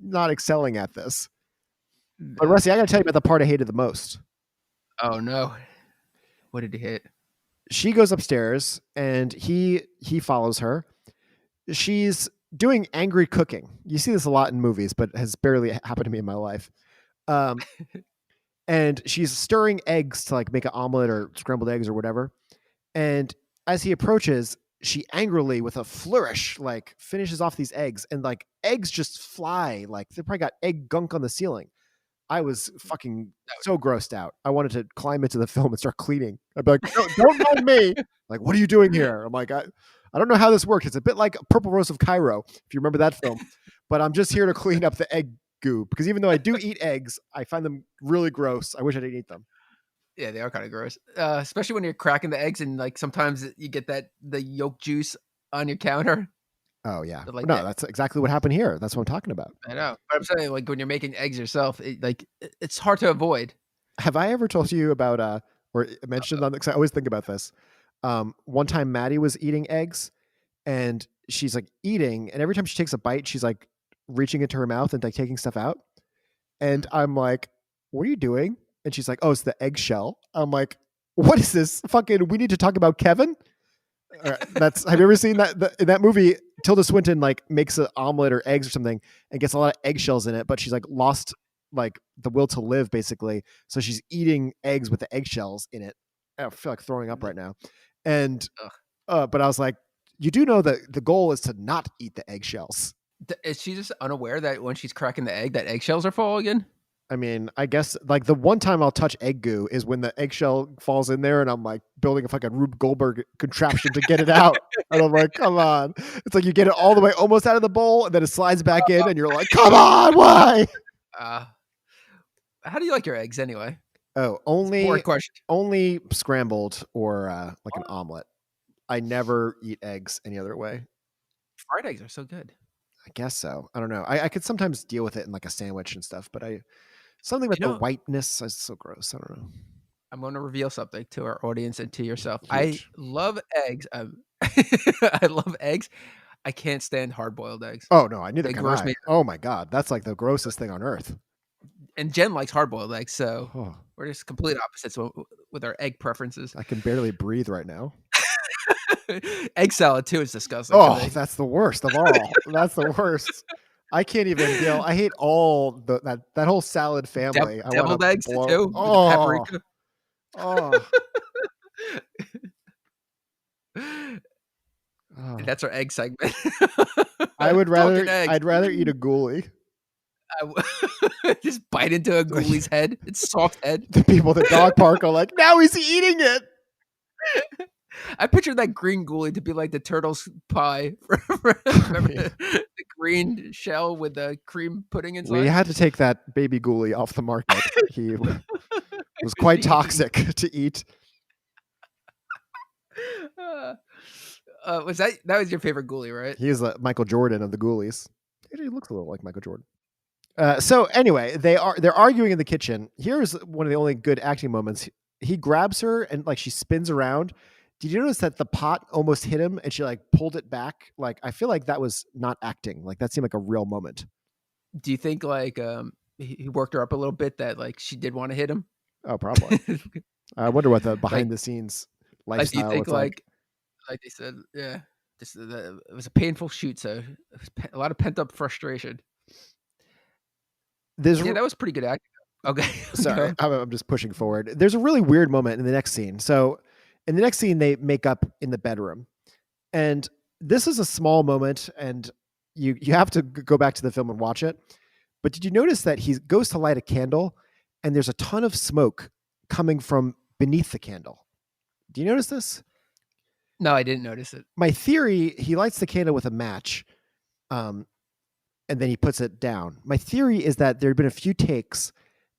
A: not excelling at this. But Rusty, I got to tell you about the part I hated the most.
B: Oh no. What did he hit?
A: She goes upstairs and he follows her. She's doing angry cooking. You see this a lot in movies, but has barely happened to me in my life. And she's stirring eggs to like make an omelet or scrambled eggs or whatever. And as he approaches, she angrily, with a flourish, like finishes off these eggs, and like eggs just fly. Like they probably got egg gunk on the ceiling. I was fucking so grossed out. I wanted to climb into the film and start cleaning. I'd be like, no, don't mind me. Like, what are you doing here? I'm like, I don't know how this works. It's a bit like Purple Rose of Cairo, if you remember that film. But I'm just here to clean up the egg goo, because even though I do eat eggs, I find them really gross. I wish I didn't eat them.
B: Yeah, they are kind of gross, especially when you're cracking the eggs and like sometimes you get the yolk juice on your counter.
A: Oh yeah,
B: Like
A: no,
B: that.
A: that's exactly what happened here. That's what I'm talking about.
B: I know, but I'm saying like when you're making eggs yourself, it's hard to avoid.
A: Have I ever told you about or mentioned on? Because I always think about this. One time, Maddie was eating eggs, and she's like eating, and every time she takes a bite, she's like reaching into her mouth and like taking stuff out. And I'm like, "What are you doing?" And she's like, "Oh, it's the eggshell." I'm like, "What is this? Fucking, we need to talk about Kevin." Have you ever seen that in that movie? Tilda Swinton like makes an omelet or eggs or something and gets a lot of eggshells in it, but she's like lost like the will to live basically. So she's eating eggs with the eggshells in it. I feel like throwing up right now. And but I was like, you do know that the goal is to not eat the eggshells.
B: Is she just unaware that when she's cracking the egg, that eggshells are falling in?
A: I mean, I guess like the one time I'll touch egg goo is when the eggshell falls in there and I'm like building a fucking Rube Goldberg contraption to get it out. And I'm like, come on. It's like you get it all the way almost out of the bowl and then it slides back in and you're like, come on, why?
B: How do you like your eggs anyway?
A: Oh, only scrambled or like an omelet. I never eat eggs any other way.
B: Fried eggs are so good.
A: I guess so. I don't know. I could sometimes deal with it in like a sandwich and stuff, but something with the whiteness is so gross. I don't know.
B: I'm going to reveal something to our audience and to yourself.
A: Huge.
B: I love eggs. I love eggs. I can't stand hard-boiled eggs.
A: Oh no, neither can
B: gross
A: I.
B: me.
A: Oh my god, that's like the grossest thing on earth.
B: And Jen likes hard-boiled eggs, so we're just complete opposites with our egg preferences.
A: I can barely breathe right now.
B: Egg salad too is disgusting.
A: Oh, that's the worst of all. That's the worst. I can't even deal. I hate all that whole salad family.
B: Deviled eggs too.
A: Oh,
B: Paprika.
A: Oh.
B: And that's our egg segment.
A: I'd rather eat a ghoulie.
B: Just bite into a ghoulie's head. It's soft head.
A: The people at the dog park are like, now he's eating it.
B: I pictured that green ghoulie to be like the turtle's pie. Remember the green shell with the cream pudding inside?
A: We had to take that baby ghoulie off the market. He was quite toxic to eat.
B: Was that was your favorite ghoulie, right?
A: He is Michael Jordan of the ghoulies. He looks a little like Michael Jordan. So anyway, they're arguing in the kitchen. Here's one of the only good acting moments. He grabs her and like she spins around. Did you notice that the pot almost hit him and she like pulled it back? Like I feel like that was not acting. Like that seemed like a real moment.
B: Do you think like he worked her up a little bit that like she did want to hit him?
A: Oh, probably. I wonder what the behind the scenes lifestyle
B: do you think
A: like
B: they said, yeah, it was a painful shoot, so it was a lot of pent up frustration. That was pretty good acting. Okay,
A: sorry, I'm just pushing forward. There's a really weird moment in the next scene. So in the next scene, they make up in the bedroom, and this is a small moment, and you have to go back to the film and watch it. But did you notice that he goes to light a candle, and there's a ton of smoke coming from beneath the candle? Do you notice this?
B: No, I didn't notice it.
A: My theory: he lights the candle with a match, and then he puts it down. My theory is that there had been a few takes,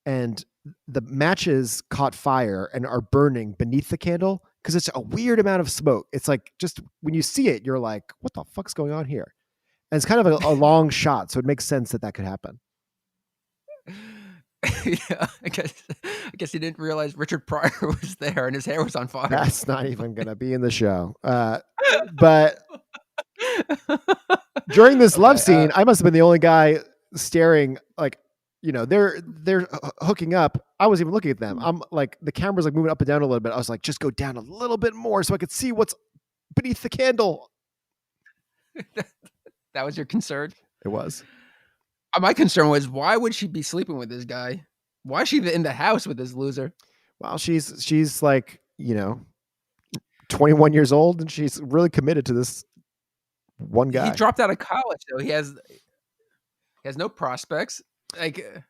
A: and the matches caught fire and are burning beneath the candle because it's a weird amount of smoke. It's like just when you see it, you're like, what the fuck's going on here? And it's kind of a long shot, so it makes sense that could happen.
B: Yeah, I guess he didn't realize Richard Pryor was there and his hair was on fire.
A: That's not even going to be in the show. But during this love scene, I must have been the only guy staring. Like, they're hooking up. I wasn't even looking at them. I'm like, the camera's like moving up and down a little bit. I was like, just go down a little bit more so I could see what's beneath the candle.
B: That was your concern?
A: It was.
B: My concern was, why would she be sleeping with this guy? Why is she in the house with this loser?
A: Well, she's like, 21 years old, and she's really committed to this one guy.
B: He dropped out of college, though. He has no prospects. Like,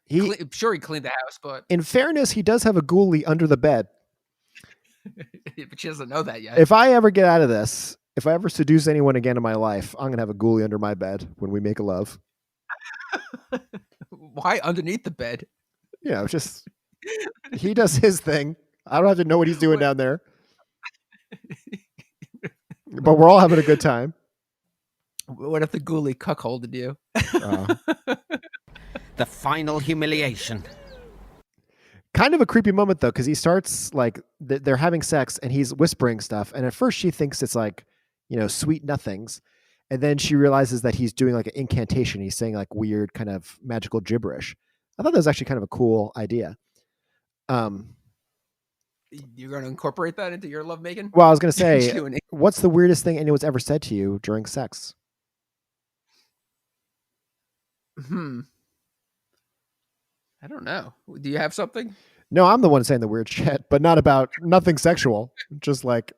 B: sure, he cleaned the house, but
A: in fairness, he does have a ghoulie under the bed.
B: But she doesn't know that yet.
A: If I ever get out of this, if I ever seduce anyone again in my life, I'm gonna have a ghoulie under my bed when we make love.
B: Why underneath the bed?
A: Just he does his thing. I don't have to know what he's doing down there. But we're all having a good time.
B: What if the ghoulie cuckolded you?
D: The final humiliation.
A: Kind of a creepy moment, though, because he starts like they're having sex and he's whispering stuff. And at first she thinks it's like, sweet nothings. And then she realizes that he's doing like an incantation. He's saying like weird kind of magical gibberish. I thought that was actually kind of a cool idea.
B: You're going to incorporate that into your lovemaking?
A: Well, I was going to say, what's the weirdest thing anyone's ever said to you during sex?
B: I don't know. Do you have something?
A: No, I'm the one saying the weird shit, but nothing sexual. Just like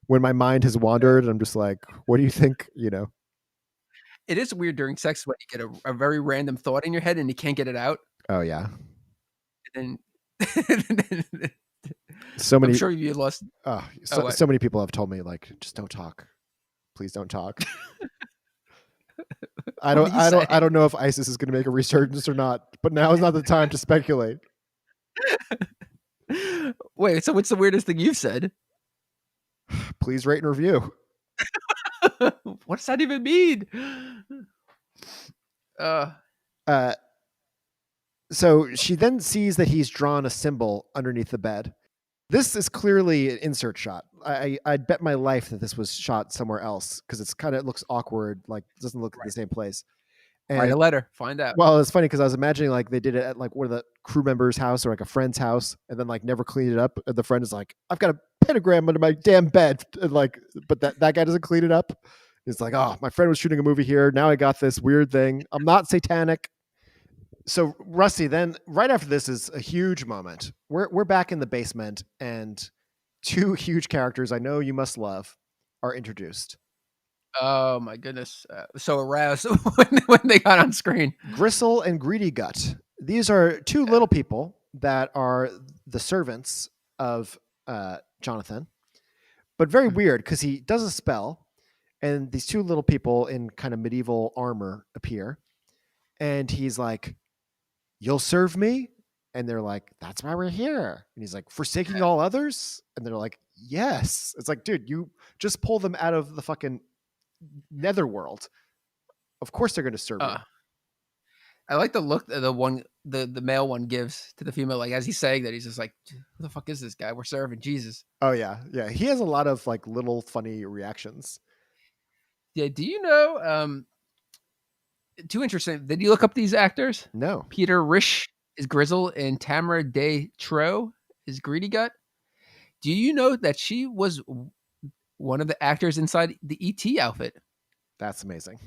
A: when my mind has wandered, I'm just like, what do you think?
B: It is weird during sex when you get a very random thought in your head and you can't get it out.
A: Oh yeah.
B: And
A: so many.
B: I'm sure you lost.
A: So many people have told me like, just don't talk. Please don't talk. I don't know if ISIS is going to make a resurgence or not, but now is not the time to speculate.
B: Wait, so what's the weirdest thing you've said?
A: Please rate and review.
B: What does that even mean?
A: So she then sees that he's drawn a symbol underneath the bed. This is clearly an insert shot. I'd bet my life that this was shot somewhere else because it's kind of looks awkward. Like it doesn't look at the same place. And,
B: write a letter, find out.
A: Well, it's funny because I was imagining like they did it at like one of the crew members' house or like a friend's house, and then like never cleaned it up. And the friend is like, "I've got a pentagram under my damn bed," and like, but that guy doesn't clean it up. It's like, "Oh, my friend was shooting a movie here. Now I got this weird thing. I'm not satanic." So Rusty, then right after this is a huge moment. We're back in the basement, and two huge characters I know you must love are introduced.
B: Oh my goodness! So aroused when they got on screen.
A: Gristle and Greedy Gut. These are two little people that are the servants of Jonathan, but very weird because he does a spell, and these two little people in kind of medieval armor appear, and he's like, "You'll serve me," and they're like, "That's why we're here." And he's like, "Forsaking all others," and they're like, "Yes." It's like, dude, you just pull them out of the fucking netherworld. Of course they're going to serve you.
B: I like the look the male one gives to the female, like as he's saying that, he's just like, "Who the fuck is this guy? We're serving Jesus."
A: Oh yeah. He has a lot of like little funny reactions.
B: Yeah. Do you know? Too interesting. Did you look up these actors?
A: No.
B: Peter Risch is Grizzle and Tamara Day Tro is Greedy Gut. Do you know that she was one of the actors inside the E.T. outfit?
A: That's amazing.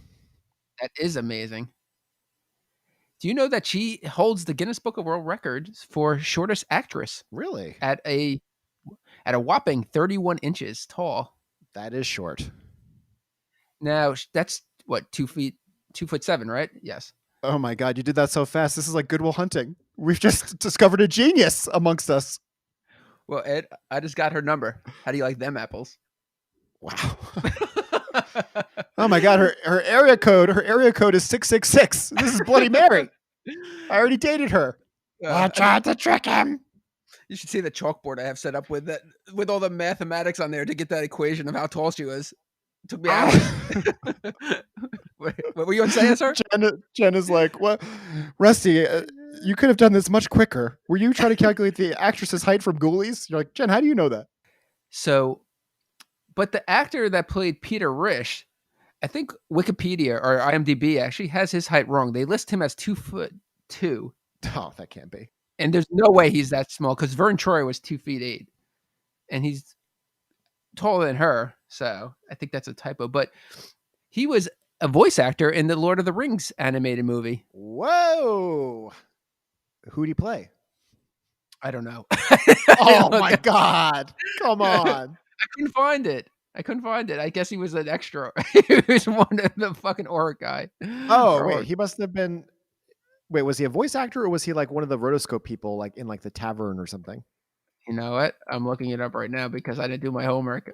B: That is amazing. Do you know that she holds the Guinness Book of World Records for shortest actress?
A: Really?
B: At a whopping 31 inches tall.
A: That is short.
B: Now that's what, 2'7", right? Yes.
A: Oh my God, you did that so fast. This is like Good Will Hunting. We've just discovered a genius amongst us.
B: Well, Ed, I just got her number. How do you like them apples?
A: Wow. Oh my God, her area code is 666. This is Bloody Mary. I already dated her.
C: I tried to trick him.
B: You should see the chalkboard I have set up with all the mathematics on there to get that equation of how tall she was. It took me hours. What were you saying, sir?
A: Jen is like, what? Rusty, you could have done this much quicker. Were you trying to calculate the actress's height from Ghoulies? You're like, Jen, how do you know that?
B: So, but the actor that played Peter Risch, I think Wikipedia or IMDb actually has his height wrong. They list him as 2'2",
A: Oh, that can't be.
B: and there's no way he's that small because Vern Troy was 2'8", and he's taller than her. So I think that's a typo. But he was a voice actor in the Lord of the Rings animated movie.
A: Whoa. Who'd he play?
B: I don't know.
A: Oh my God. Come on.
B: I couldn't find it. I guess he was an extra. He was one of the fucking Auric guy.
A: Oh, wait. He must have been. Wait, was he a voice actor or was he like one of the rotoscope people, like in like the tavern or something?
B: You know what? I'm looking it up right now because I didn't do my homework.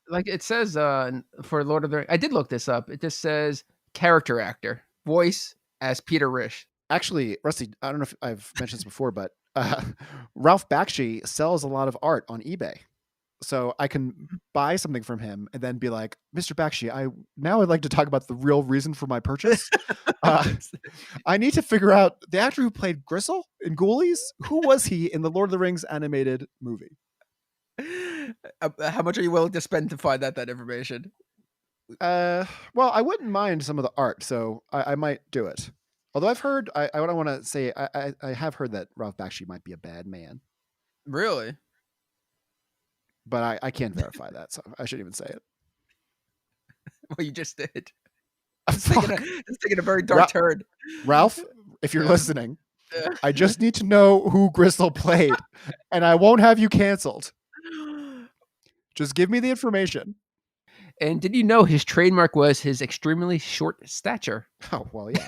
B: Like it says for Lord of the Rings, I did look this up. It just says character actor, voice as Peter Risch.
A: Actually, Rusty, I don't know if I've mentioned this before, but Ralph Bakshi sells a lot of art on eBay. So I can buy something from him and then be like, Mr. Bakshi, I'd like to talk about the real reason for my purchase. I need to figure out the actor who played Gristle in Ghoulies. Who was he in the Lord of the Rings animated movie?
B: How much are you willing to spend to find out that information?
A: Well, I wouldn't mind some of the art, so I might do it. Although I've heard, I don't want to say, I have heard that Ralph Bakshi might be a bad man.
B: Really?
A: But I can't verify that, so I shouldn't even say it.
B: Well, you just did.
A: It's
B: taking a very dark turn.
A: Ralph, if you're listening, I just need to know who Gristle played, and I won't have you canceled. Just give me the information.
B: And did you know his trademark was his extremely short stature?
A: Oh, well, yeah.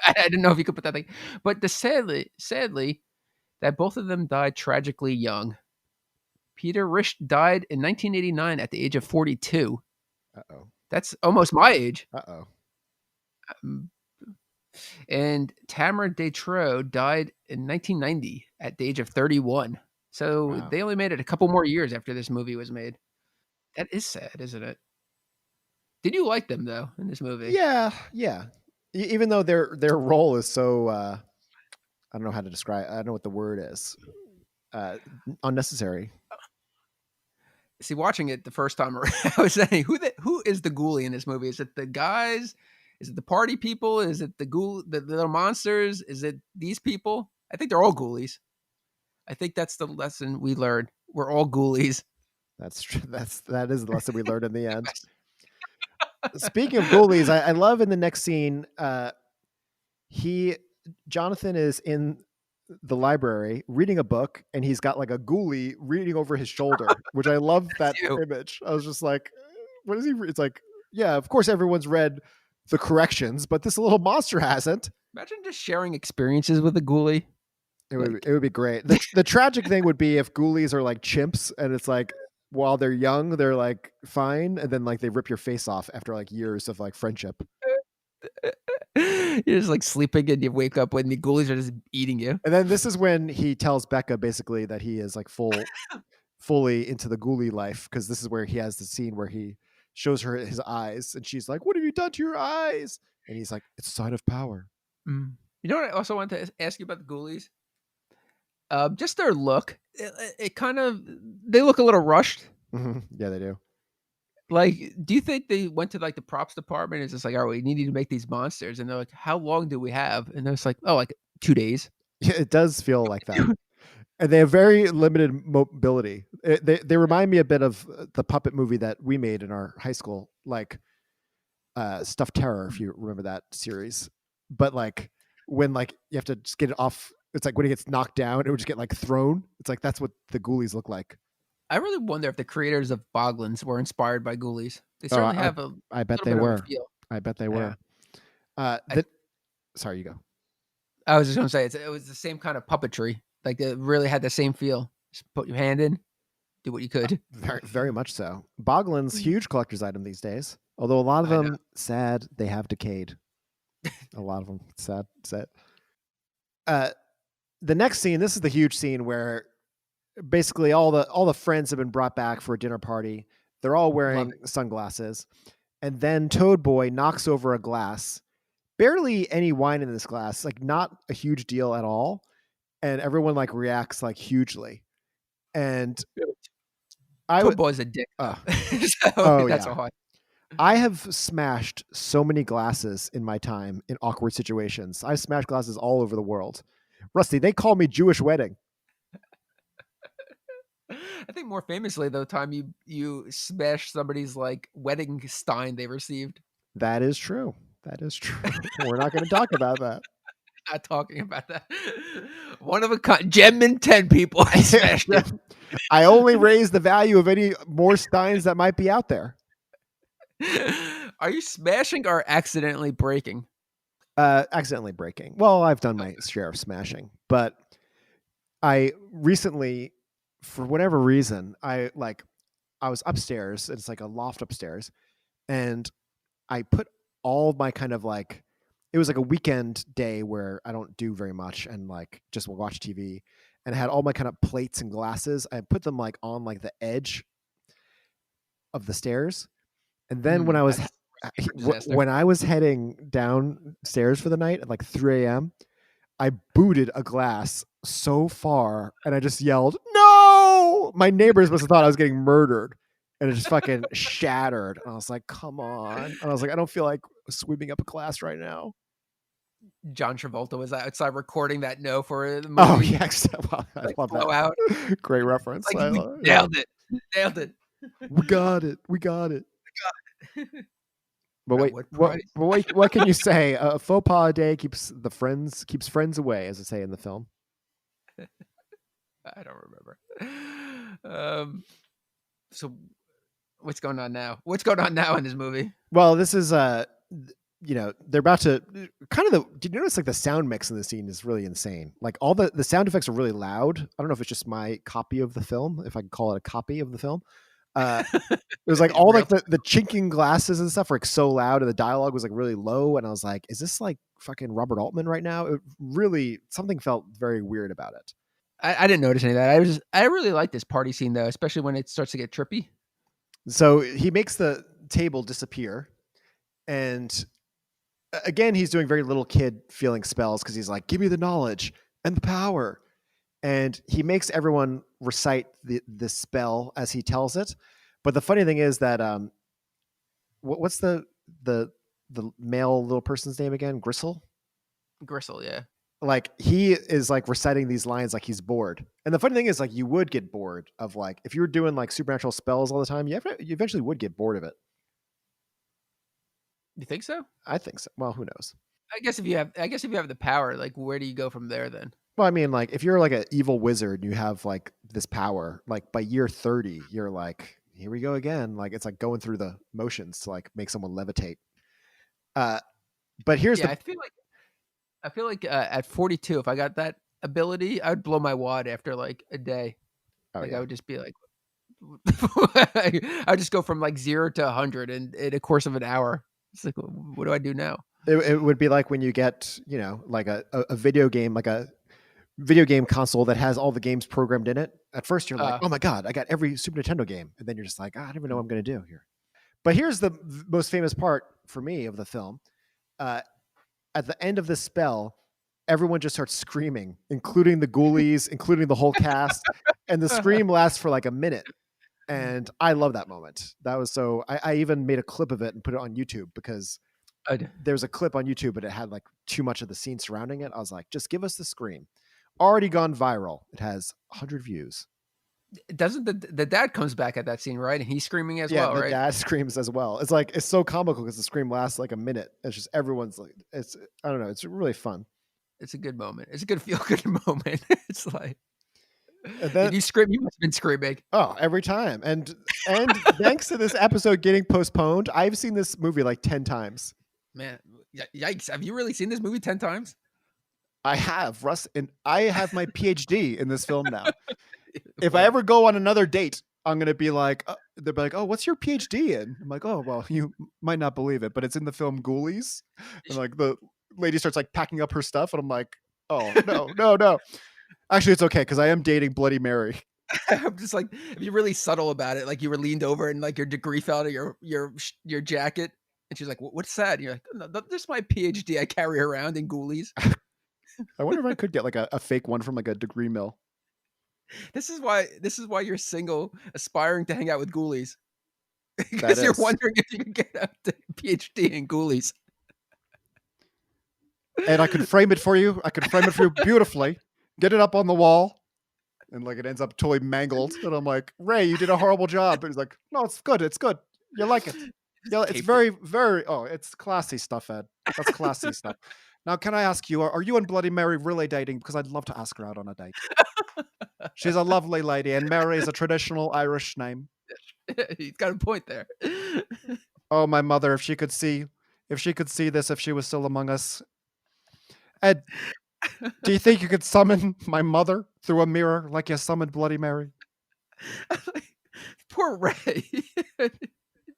B: I didn't know if you could put that thing. But sadly, that both of them died tragically young. Peter Risch died in 1989 at the age of 42.
A: Uh-oh.
B: That's almost my age.
A: Uh-oh.
B: And Tamara Detrow died in 1990 at the age of 31. So They only made it a couple more years after this movie was made. That is sad, isn't it? Did you like them though in this movie?
A: Yeah. Even though their role is so I don't know how to describe. I don't know what the word is. Unnecessary.
B: See, watching it the first time around, I was saying, who is the ghoulie in this movie? Is it the guys? Is it the party people? Is it the little monsters? Is it these people? I think they're all ghoulies. I think that's the lesson we learned. We're all ghoulies.
A: That's true. That is the lesson we learned in the end. Speaking of ghoulies, I love in the next scene, Jonathan is in the library reading a book and he's got like a ghoulie reading over his shoulder, which I love that image. I was just like, what is he? It's like, yeah, of course everyone's read the corrections, but this little monster hasn't.
B: Imagine just sharing experiences with a ghoulie.
A: It would be great. The tragic thing would be if ghoulies are like chimps and it's like, while they're young, they're like fine. And then like they rip your face off after like years of like friendship.
B: You're just like sleeping and you wake up when the ghoulies are just eating you.
A: And then this is when he tells Becca basically that he is like fully into the ghoulie life. Cause this is where he has the scene where he shows her his eyes and she's like, what have you done to your eyes? And he's like, it's a sign of power.
B: You know what I also wanted to ask you about the ghoulies? Just their look. It kind of, they look a little rushed.
A: Mm-hmm. Yeah, they do.
B: Like, do you think they went to like the props department and it's just like, all right, we need to make these monsters, and they're like, how long do we have? And they're just like, oh, like 2 days.
A: Yeah, it does feel like that. And they have very limited mobility. They remind me a bit of the puppet movie that we made in our high school, like Stuffed Terror, if you remember that series. But like when like you have to just get it off. It's like when it gets knocked down, it would just get like thrown. It's like that's what the ghoulies look like.
B: I really wonder if the creators of Boglins were inspired by ghoulies. They certainly have a.
A: I bet they were. I bet they were. Sorry, you go.
B: I was just going to say it was the same kind of puppetry. Like it really had the same feel. Just put your hand in, do what you could.
A: Very, very much so. Boglin's huge collector's item these days. Although a lot of them, sad, they have decayed. A lot of them, sad. The next scene, this is the huge scene where basically all the friends have been brought back for a dinner party. They're all wearing sunglasses. And then Toad Boy knocks over a glass, barely any wine in this glass, like not a huge deal at all. And everyone like reacts like hugely. And I would,
B: Football is a dick.
A: uh,
B: So
A: oh
B: that's
A: yeah,
B: all.
A: I have smashed so many glasses in my time in awkward situations. I've smashed glasses all over the world. Rusty, they call me Jewish wedding.
B: I think more famously, though, time you smashed somebody's like wedding stein they received.
A: That is true. That is true. We're not going to talk about that.
B: Not talking about that. One of a kind. Gem and 10 people. I smashed it.
A: I only raise the value of any more steins that might be out there.
B: Are you smashing or accidentally breaking?
A: Accidentally breaking. Well, I've done my share of smashing, but I recently, for whatever reason, I was upstairs. It's like a loft upstairs, and I put all of my kind of like, it was like a weekend day where I don't do very much and like just watch TV, and I had all my kind of plates and glasses. I put them like on like the edge of the stairs, and then when I was when I was heading downstairs for the night at like 3 a.m., I booted a glass so far and I just yelled, "No!" My neighbors must have thought I was getting murdered, and it just fucking shattered. And I was like, come on. And I was like, I don't feel like sweeping up a glass right now.
B: John Travolta was outside recording that no for the movie.
A: Oh, yes. Wow, I
B: Like,
A: love that.
B: out.
A: Great reference.
B: Like, nailed it. Nailed it.
A: We got it. We got it. But wait,
B: what
A: what can you say? A faux pas a day keeps friends away, as I say in the film.
B: I don't remember. So what's going on now? What's going on now in this movie?
A: Well, this is they're about to did you notice like the sound mix in the scene is really insane? Like all the sound effects are really loud. I don't know if it's just my copy of the film, if I can call it a copy of the film. It was like all like the chinking glasses and stuff were like so loud, and the dialogue was like really low, and I was like, is this like fucking Robert Altman right now? It really, something felt very weird about it.
B: I didn't notice any of that. I really like this party scene though, especially when it starts to get trippy.
A: So he makes the table disappear, and again he's doing very little kid feeling spells because he's like, give me the knowledge and the power. And he makes everyone recite the spell as he tells it. But the funny thing is that what's the male little person's name again? Gristle,
B: yeah.
A: Like he is like reciting these lines like he's bored. And the funny thing is, like, you would get bored of, like, if you were doing like supernatural spells all the time, you eventually would get bored of it.
B: You think so?
A: I think so. Well, who knows?
B: I guess if you have the power, like, where do you go from there then?
A: Well, I mean, like, if you're like an evil wizard and you have like this power, like by year 30, you're like, here we go again. Like, it's like going through the motions to like make someone levitate. But here's
B: I feel like at 42, if I got that ability, I would blow my wad after like a day. I would just be like, I'd just go from like 0 to 100 in a course of an hour. It's like, what do I do now?
A: It would be like when you get, like a video game, like a video game console that has all the games programmed in it. At first you're like, oh my God, I got every Super Nintendo game. And then you're just like, I don't even know what I'm going to do here. But here's the most famous part for me of the film. At the end of this spell, everyone just starts screaming, including the ghoulies, including the whole cast. And the scream lasts for like a minute. And I love that moment. That was so, I even made a clip of it and put it on YouTube because there's a clip on YouTube, but it had like too much of the scene surrounding it. I was like, just give us the scream. Already gone viral. It has 100 views.
B: Doesn't the dad comes back at that scene, right? And he's screaming as well, right?
A: Yeah, the dad screams as well. It's like, it's so comical because the scream lasts like a minute. It's just everyone's like, I don't know. It's really fun.
B: It's a good moment. It's a good feel-good moment. It's like,
A: then,
B: did you scream? You must have been screaming.
A: Oh, every time. And thanks to this episode getting postponed, I've seen this movie like 10 times.
B: Man, yikes. Have you really seen this movie 10 times?
A: I have, Russ, and I have my PhD in this film now. If I ever go on another date, I'm going to be like, they'll be like, oh, what's your PhD in? I'm like, oh, well, you might not believe it, but it's in the film GHOULIES. And like the lady starts like packing up her stuff. And I'm like, oh, no. Actually, it's okay because I am dating Bloody Mary.
B: I'm just like, if you're really subtle about it, like you were leaned over and like your degree fell out of your jacket And she's like, "What's that?" And you're like, "No, this is my PhD I carry around in Ghoulies.
A: I wonder if I could get like a fake one from like a degree mill.
B: This is why you're single, aspiring to hang out with Ghoulies,
A: That
B: because you're
A: is.
B: wondering if you can get a PhD in Ghoulies."
A: And I could frame it for you. I could frame it for you beautifully. Get it up on the wall. And like it ends up totally mangled. And I'm like, Ray, you did a horrible job. But he's like, no, it's good. It's good. You like it. Yeah, it's
B: Taped
A: very, very, it's classy stuff, Ed. That's classy stuff. Now, can I ask you, are you and Bloody Mary really dating? Because I'd love to ask her out on a date. She's a lovely lady, and Mary is a traditional Irish name.
B: He's got a point there.
A: Oh, my mother, if she could see this, if she was still among us. Ed, do you think you could summon my mother through a mirror like you summoned Bloody Mary?
B: Poor Ray.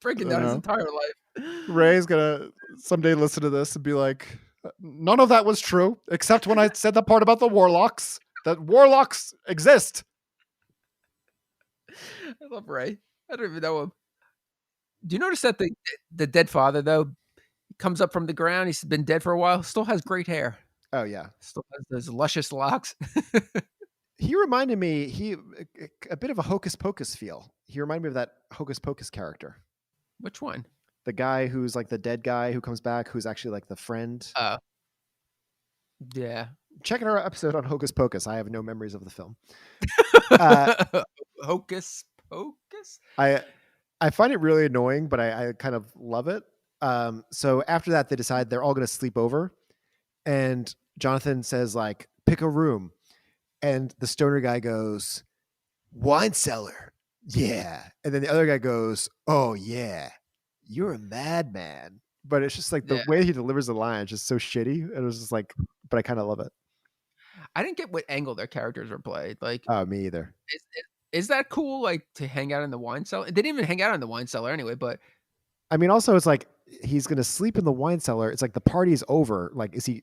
B: Breaking down his entire life.
A: Ray's gonna someday listen to this and be like, none of that was true, except when I said the part about the warlocks. That warlocks exist.
B: I love Ray. I don't even know him. Do you notice that the dead father, though, comes up from the ground? He's been dead for a while. Still has great hair.
A: Oh, yeah.
B: Still has those luscious locks.
A: He reminded me, a bit of a Hocus Pocus feel. He reminded me of that Hocus Pocus character.
B: Which one?
A: The guy who's like the dead guy who comes back, who's actually like the friend.
B: Yeah.
A: Check out our episode on Hocus Pocus. I have no memories of the film.
B: Hocus Pocus?
A: I find it really annoying, but I kind of love it. So after that, they decide they're all going to sleep over. And Jonathan says, like, pick a room. And the stoner guy goes, wine cellar. Yeah. And then the other guy goes, oh, yeah, you're a madman. But it's just like the way he delivers the line is just so shitty. It was just like, but I kind of love it.
B: I didn't get what angle their characters were played. Like,
A: oh, me either.
B: Is that cool? Like to hang out in the wine cellar? They didn't even hang out in the wine cellar anyway. But
A: I mean, also it's like he's gonna sleep in the wine cellar. It's like the party's over. Like, is the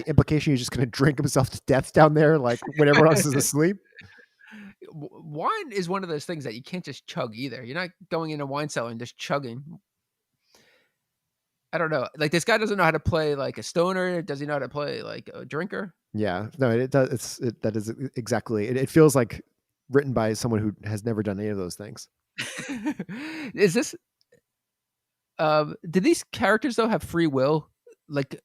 A: implication he's just gonna drink himself to death down there? Like when everyone else is asleep.
B: Wine is one of those things that you can't just chug either. You're not going in a wine cellar and just chugging. I don't know. Like this guy doesn't know how to play like a stoner. Does he know how to play like a drinker?
A: Yeah, no, it does. That is exactly. It feels like written by someone who has never done any of those things.
B: Is this? Did these characters though have free will? Like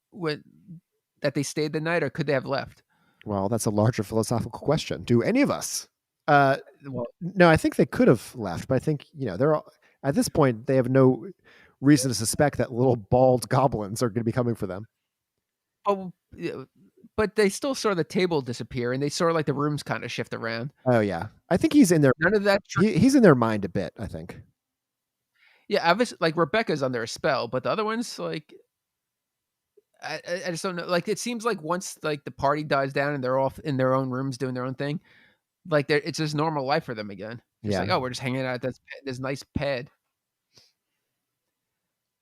B: that they stayed the night, or could they have left?
A: Well, that's a larger philosophical question. Do any of us? No, I think they could have left, but I think they're all, at this point they have no reason to suspect that little bald goblins are going to be coming for them.
B: Oh, but they still saw the table disappear, and they saw like the rooms kind of shift around.
A: Oh yeah, I think he's in there.
B: None of that.
A: He's in their mind a bit, I think.
B: Yeah, obviously, like Rebecca's under a spell, but the other ones, like, I just don't know. Like, it seems like once like the party dies down and they're off in their own rooms doing their own thing, like it's just normal life for them again. It's like, oh, we're just hanging out at this nice pad.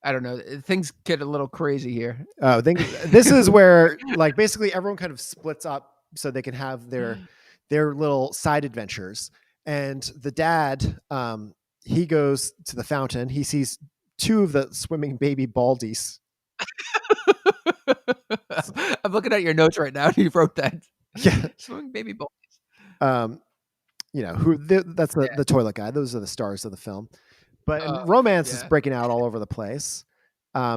B: I don't know. Things get a little crazy here.
A: Oh, this is where like basically everyone kind of splits up so they can have their little side adventures. And the dad, he goes to the fountain. He sees two of the swimming baby baldies.
B: I'm looking at your notes right now. You wrote that.
A: Yeah,
B: swimming baby baldies.
A: That's the toilet guy. Those are the stars of the film. But romance is breaking out all over the place.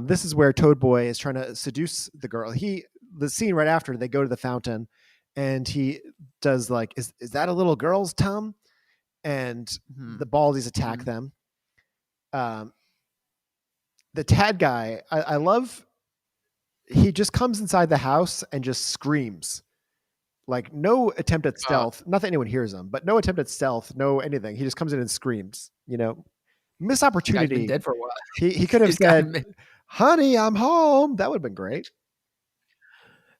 A: This is where Toad Boy is trying to seduce the girl. The scene right after, they go to the fountain, and he does like, is that a little girl's tum? And the baldies attack them. The Tad guy, I love. He just comes inside the house and just screams. Like no attempt at stealth. Not that anyone hears him, but no attempt at stealth. No anything. He just comes in and screams. Missed opportunity.
B: Been dead for a while.
A: He could have said, "Honey, I'm home." That would have been great.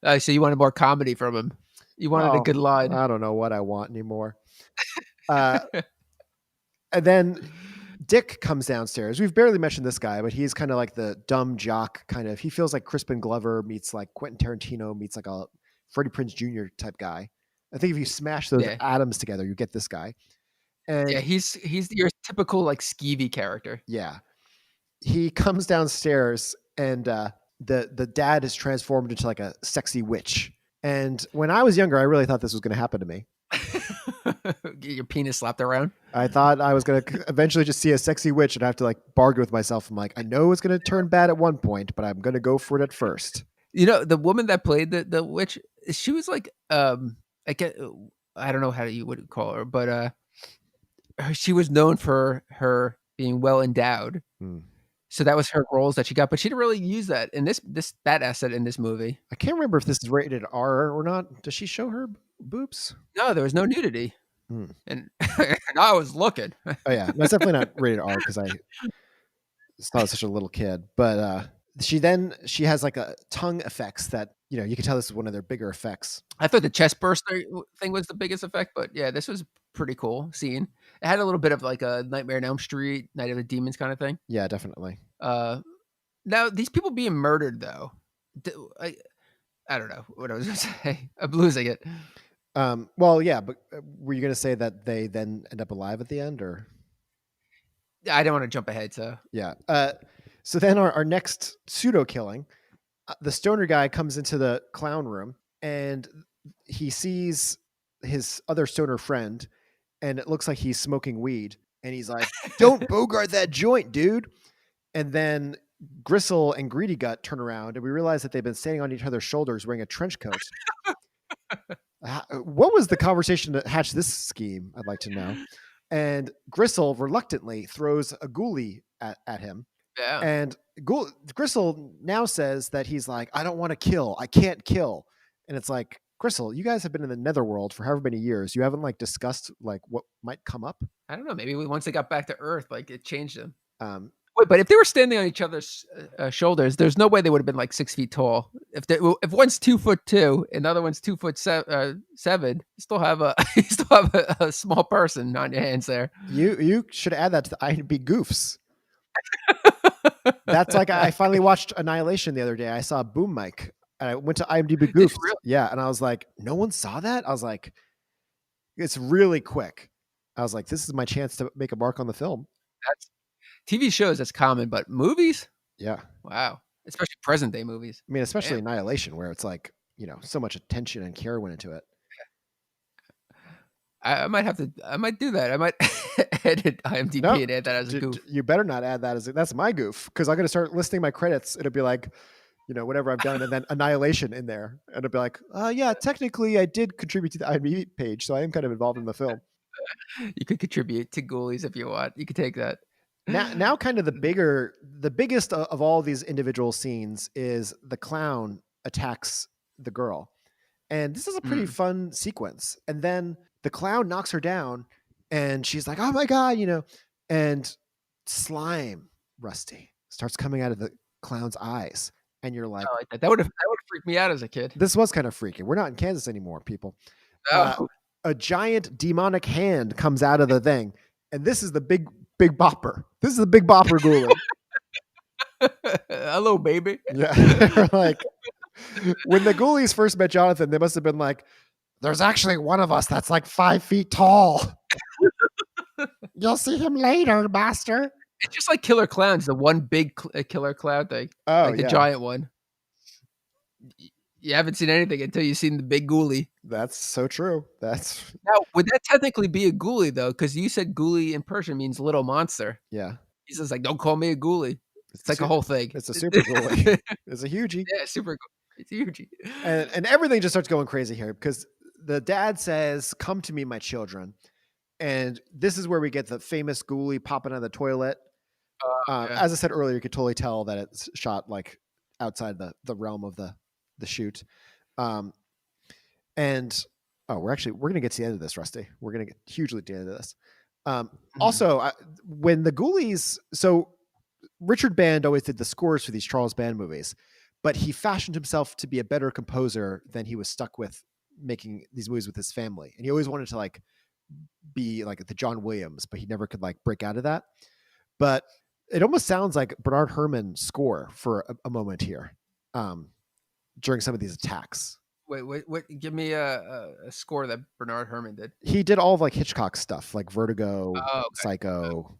B: So you wanted more comedy from him. You wanted a good line.
A: I don't know what I want anymore. And then Dick comes downstairs. We've barely mentioned this guy, but he's kind of like the dumb jock kind of. He feels like Crispin Glover meets like Quentin Tarantino meets like a Freddie Prinze Jr. type guy. I think if you smash those atoms together, you get this guy. And
B: he's your typical like skeevy character.
A: Yeah. he comes downstairs and the dad is transformed into like a sexy witch. And when I was younger, I really thought this was going to happen to me.
B: Get your penis slapped around.
A: I thought I was going to eventually just see a sexy witch and have to like bargain with myself. I'm like, I know it's going to turn bad at one point, but I'm going to go for it at first.
B: You know, the woman that played the witch, she was like, I don't know how you would call her, but she was known for her being well endowed. So that was her roles that she got, but she didn't really use that in that asset in this movie.
A: I can't remember if this is rated R or not. Does she show her boobs?
B: No, there was no nudity. And, and I was looking.
A: Oh yeah, no, it's definitely not rated R because I thought I was such a little kid. But she has like a tongue effects that you can tell this is one of their bigger effects.
B: I thought the chest burst thing was the biggest effect, but yeah, this was pretty cool scene. It had a little bit of like a Nightmare on Elm Street, Night of the Demons kind of thing.
A: Yeah, definitely.
B: Now these people being murdered though, I don't know what I was going to say. I'm losing it.
A: Well, yeah, but were you going to say that they then end up alive at the end, or?
B: I don't want to jump ahead, so
A: yeah. So then our next pseudo killing, the stoner guy comes into the clown room and he sees his other stoner friend, and it looks like he's smoking weed, and he's like, "Don't bogart that joint, dude!" And then Gristle and Greedy Gut turn around, and we realize that they've been standing on each other's shoulders wearing a trench coat. What was the conversation that hatched this scheme? I'd like to know. And Gristle reluctantly throws a ghoulie at him.
B: yeah.
A: And Gristle now says that he's like, I don't want to kill. I can't kill. And it's like, Gristle, you guys have been in the netherworld for however many years. You haven't like discussed like what might come up.
B: I don't know. Maybe once they got back to Earth, like it changed them.
A: Wait,
B: but if they were standing on each other's shoulders, there's no way they would have been like 6 feet tall. If one's 2'2" and the other one's 2'7", you still have a small person on your hands there.
A: You should add that to the IMDb goofs. That's like I finally watched Annihilation the other day. I saw a boom mic and I went to IMDb goofs.
B: Really?
A: Yeah, and I was like, no one saw that. I was like, it's really quick. I was like, this is my chance to make a mark on the film.
B: That's TV shows, that's common, but movies?
A: Yeah.
B: Wow. Especially present day movies.
A: I mean, especially Annihilation, where it's like, so much attention and care went into it.
B: I might do that. I might edit IMDb and add that as a goof.
A: You better not add that that's my goof, because I'm going to start listing my credits. It'll be like, whatever I've done, and then Annihilation in there. And it'll be like, yeah, technically I did contribute to the IMDb page, so I am kind of involved in the film.
B: You could contribute to Ghoulies if you want. You could take that.
A: Now kind of the biggest of all these individual scenes is the clown attacks the girl. And this is a pretty fun sequence. And then the clown knocks her down and she's like, oh my God, and slime, Rusty, starts coming out of the clown's eyes. And you're like,
B: that would have freaked me out as a kid.
A: This was kind of freaky. We're not in Kansas anymore, people.
B: No.
A: A giant demonic hand comes out of the thing. And this is the big bopper. This is the big bopper ghoulie.
B: Hello, baby.
A: Yeah. Like, when the ghoulies first met Jonathan, they must have been like, there's actually one of us that's like 5 feet tall.
C: You'll see him later, master.
B: It's just like Killer Clowns, the one big killer clown thing.
A: Oh,
B: like the giant one. You haven't seen anything until you've seen the big ghoulie.
A: That's so true.
B: Now, would that technically be a ghoulie, though? Because you said ghoulie in Persian means little monster.
A: Yeah.
B: He says, like, don't call me a ghoulie. It's like a whole thing.
A: It's a super ghoulie. It's a hugie.
B: Yeah, super ghoulie. It's a hugie.
A: And everything just starts going crazy here because the dad says, come to me, my children. And this is where we get the famous ghoulie popping out of the toilet.
B: Yeah.
A: As I said earlier, you could totally tell that it's shot like outside the realm of the shoot. And we're going to get to the end of this, Rusty. We're going to get hugely to the end of this. Also, when the ghoulies, so Richard Band always did the scores for these Charles Band movies, but he fashioned himself to be a better composer than he was stuck with making these movies with his family. And he always wanted to like be like the John Williams, but he never could like break out of that. But it almost sounds like Bernard Herrmann's score for a moment here during some of these attacks.
B: Wait, give me a score that Bernard Herrmann did.
A: He did all of like Hitchcock stuff, like Vertigo,
B: okay.
A: Psycho,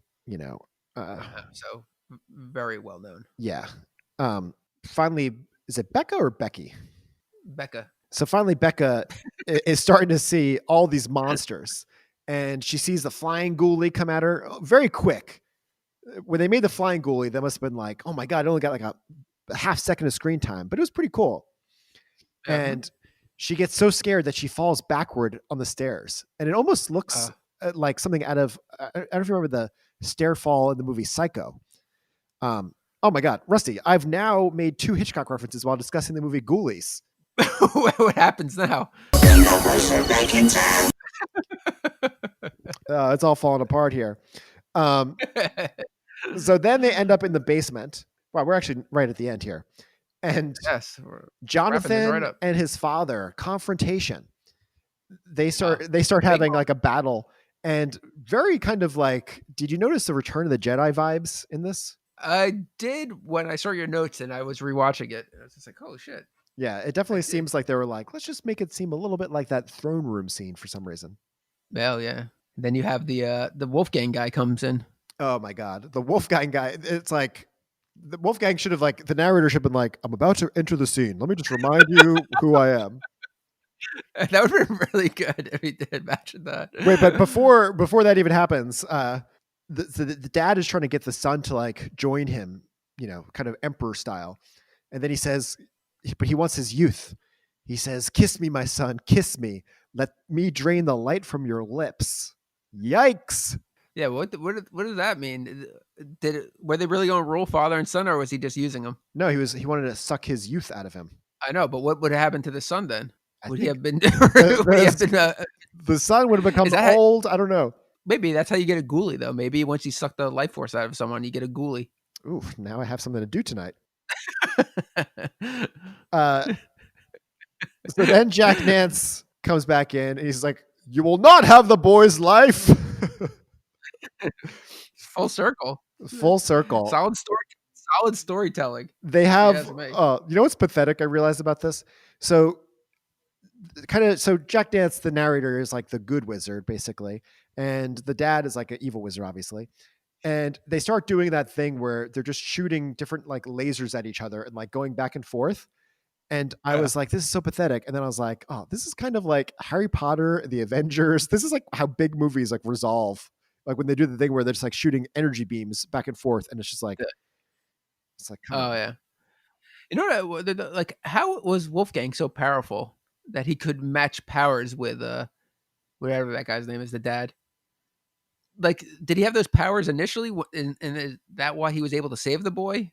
B: So very well known.
A: Yeah. Finally, is it Becca or Becky?
B: Becca.
A: So finally, Becca is starting to see all these monsters, and she sees the flying ghoulie come at her very quick. When they made the flying ghoulie, that must have been like, oh my God, it only got like a half second of screen time, but it was pretty cool. And she gets so scared that she falls backward on the stairs. And it almost looks like something out of, I don't know if you remember the stair fall in the movie Psycho. Oh my God, Rusty, I've now made 2 Hitchcock references while discussing the movie Ghoulies.
B: What happens now?
A: It's all falling apart here. So then they end up in the basement. Wow, we're actually right at the end here. And
B: yes,
A: Jonathan
B: right
A: and his father, confrontation. They start having like a battle, and very kind of like, did you notice the Return of the Jedi vibes in this?
B: I did when I saw your notes and I was rewatching it. I was just like, oh shit.
A: Yeah, it definitely seems like they were like, let's just make it seem a little bit like that throne room scene for some reason.
B: Well, yeah. Then you have the Wolfgang guy comes in.
A: Oh my God, the Wolfgang guy! It's like the Wolfgang should have like the narrator should have been like, I'm about to enter the scene. Let me just remind you who I am.
B: That would have been really good if he did. Imagine that.
A: Wait, but before that even happens, the dad is trying to get the son to like join him, you know, kind of emperor style, and then he says, but he wants his youth. He says, "Kiss me, my son, kiss me. Let me drain the light from your lips." Yikes!
B: Yeah, what does that mean? Were they really going to rule father and son, or was he just using them?
A: No, he wanted to suck his youth out of him.
B: I know, but what would have happened to the son then? Would he have been?
A: The son would have become old. I don't know.
B: Maybe that's how you get a ghoulie, though. Maybe once you suck the life force out of someone, you get a ghoulie.
A: Ooh, now I have something to do tonight. So then Jack Nance comes back in, and he's like, "You will not have the boy's life."
B: Full circle.
A: Full circle.
B: Solid storytelling.
A: They have, you know what's pathetic? I realized about this. So Jack Nance, the narrator, is like the good wizard, basically. And the dad is like an evil wizard, obviously. And they start doing that thing where they're just shooting different like lasers at each other and like going back and forth. And I was like, this is so pathetic. And then I was like, oh, this is kind of like Harry Potter, the Avengers. This is like how big movies like resolve. Like when they do the thing where they're just like shooting energy beams back and forth. And it's just like, it's like,
B: yeah. You know what? Like, how was Wolfgang so powerful that he could match powers with whatever that guy's name is, the dad? Like, did he have those powers initially? And is that why he was able to save the boy?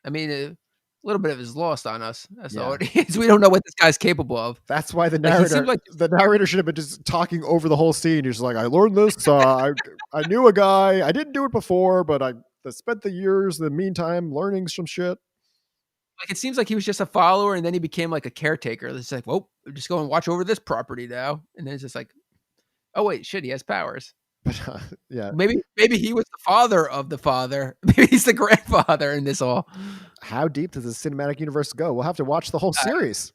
B: I mean, a little bit of it is lost on us as the audience. We don't know what this guy's capable of.
A: That's why the narrator should have been just talking over the whole scene. He's like, I learned this. I knew a guy. I didn't do it before, but I spent the years in the meantime learning some shit.
B: Like, it seems like he was just a follower, and then he became like a caretaker. It's like, well, just go and watch over this property now. And then it's just like, oh wait, shit, he has powers.
A: But yeah,
B: maybe he was the father of the father. Maybe he's the grandfather in this all.
A: How deep does the cinematic universe go? We'll have to watch the whole series.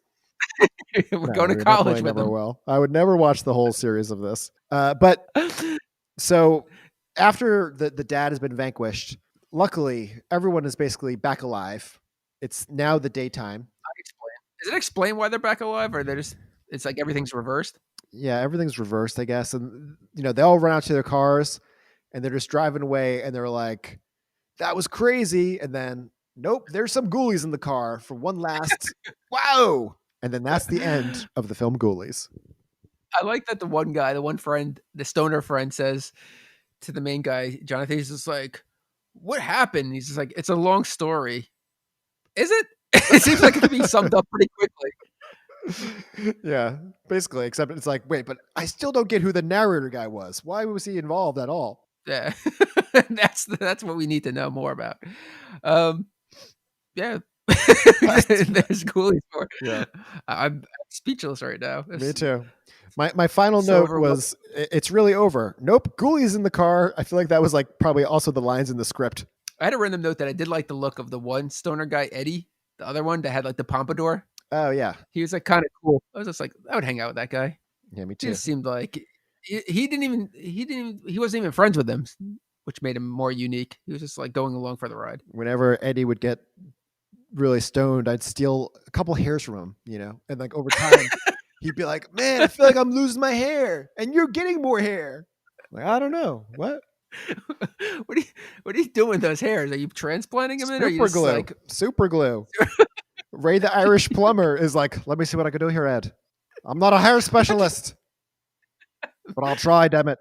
B: We're going to college with them.
A: Well, I would never watch the whole series of this. But so after the dad has been vanquished, luckily everyone is basically back alive. It's now the daytime.
B: Does it explain why they're back alive, or it's like everything's reversed?
A: Yeah, everything's reversed, I guess. And, you know, they all run out to their cars and they're just driving away and they're like, that was crazy. And then, nope, there's some ghoulies in the car for one last, wow. And then that's the end of the film Ghoulies.
B: I like that the one friend, the stoner friend says to the main guy, Jonathan, he's just like, what happened? He's just like, it's a long story. Is it? It seems like it could be summed up pretty quickly.
A: Yeah, basically, except it's like, wait, but I still don't get who the narrator guy was. Why was he involved at all?
B: Yeah, that's what we need to know more about. Yeah, there's Ghoulies for.
A: Yeah,
B: I'm speechless right now.
A: Me too. My final note was, it's really over. Nope, Ghoulies in the car. I feel like that was like probably also the lines in the script.
B: I had a random note that I did like the look of the one stoner guy, Eddie, the other one that had like the pompadour.
A: Oh yeah,
B: he was like kind of cool. I was just like, I would hang out with that guy.
A: Yeah, me too.
B: It seemed like he wasn't even friends with them, which made him more unique. He was just like going along for the ride.
A: Whenever Eddie would get really stoned, I'd steal a couple hairs from him, you know, and like over time, he'd be like, "Man, I feel like I'm losing my hair, and you're getting more hair." Like, I don't know what.
B: What are you doing with those hairs? Are you transplanting them in? Or are you
A: Super
B: just
A: glue.
B: like
A: Super glue. Ray the Irish plumber is like, "Let me see what I can do here, Ed. I'm not a hair specialist, but I'll try, damn it."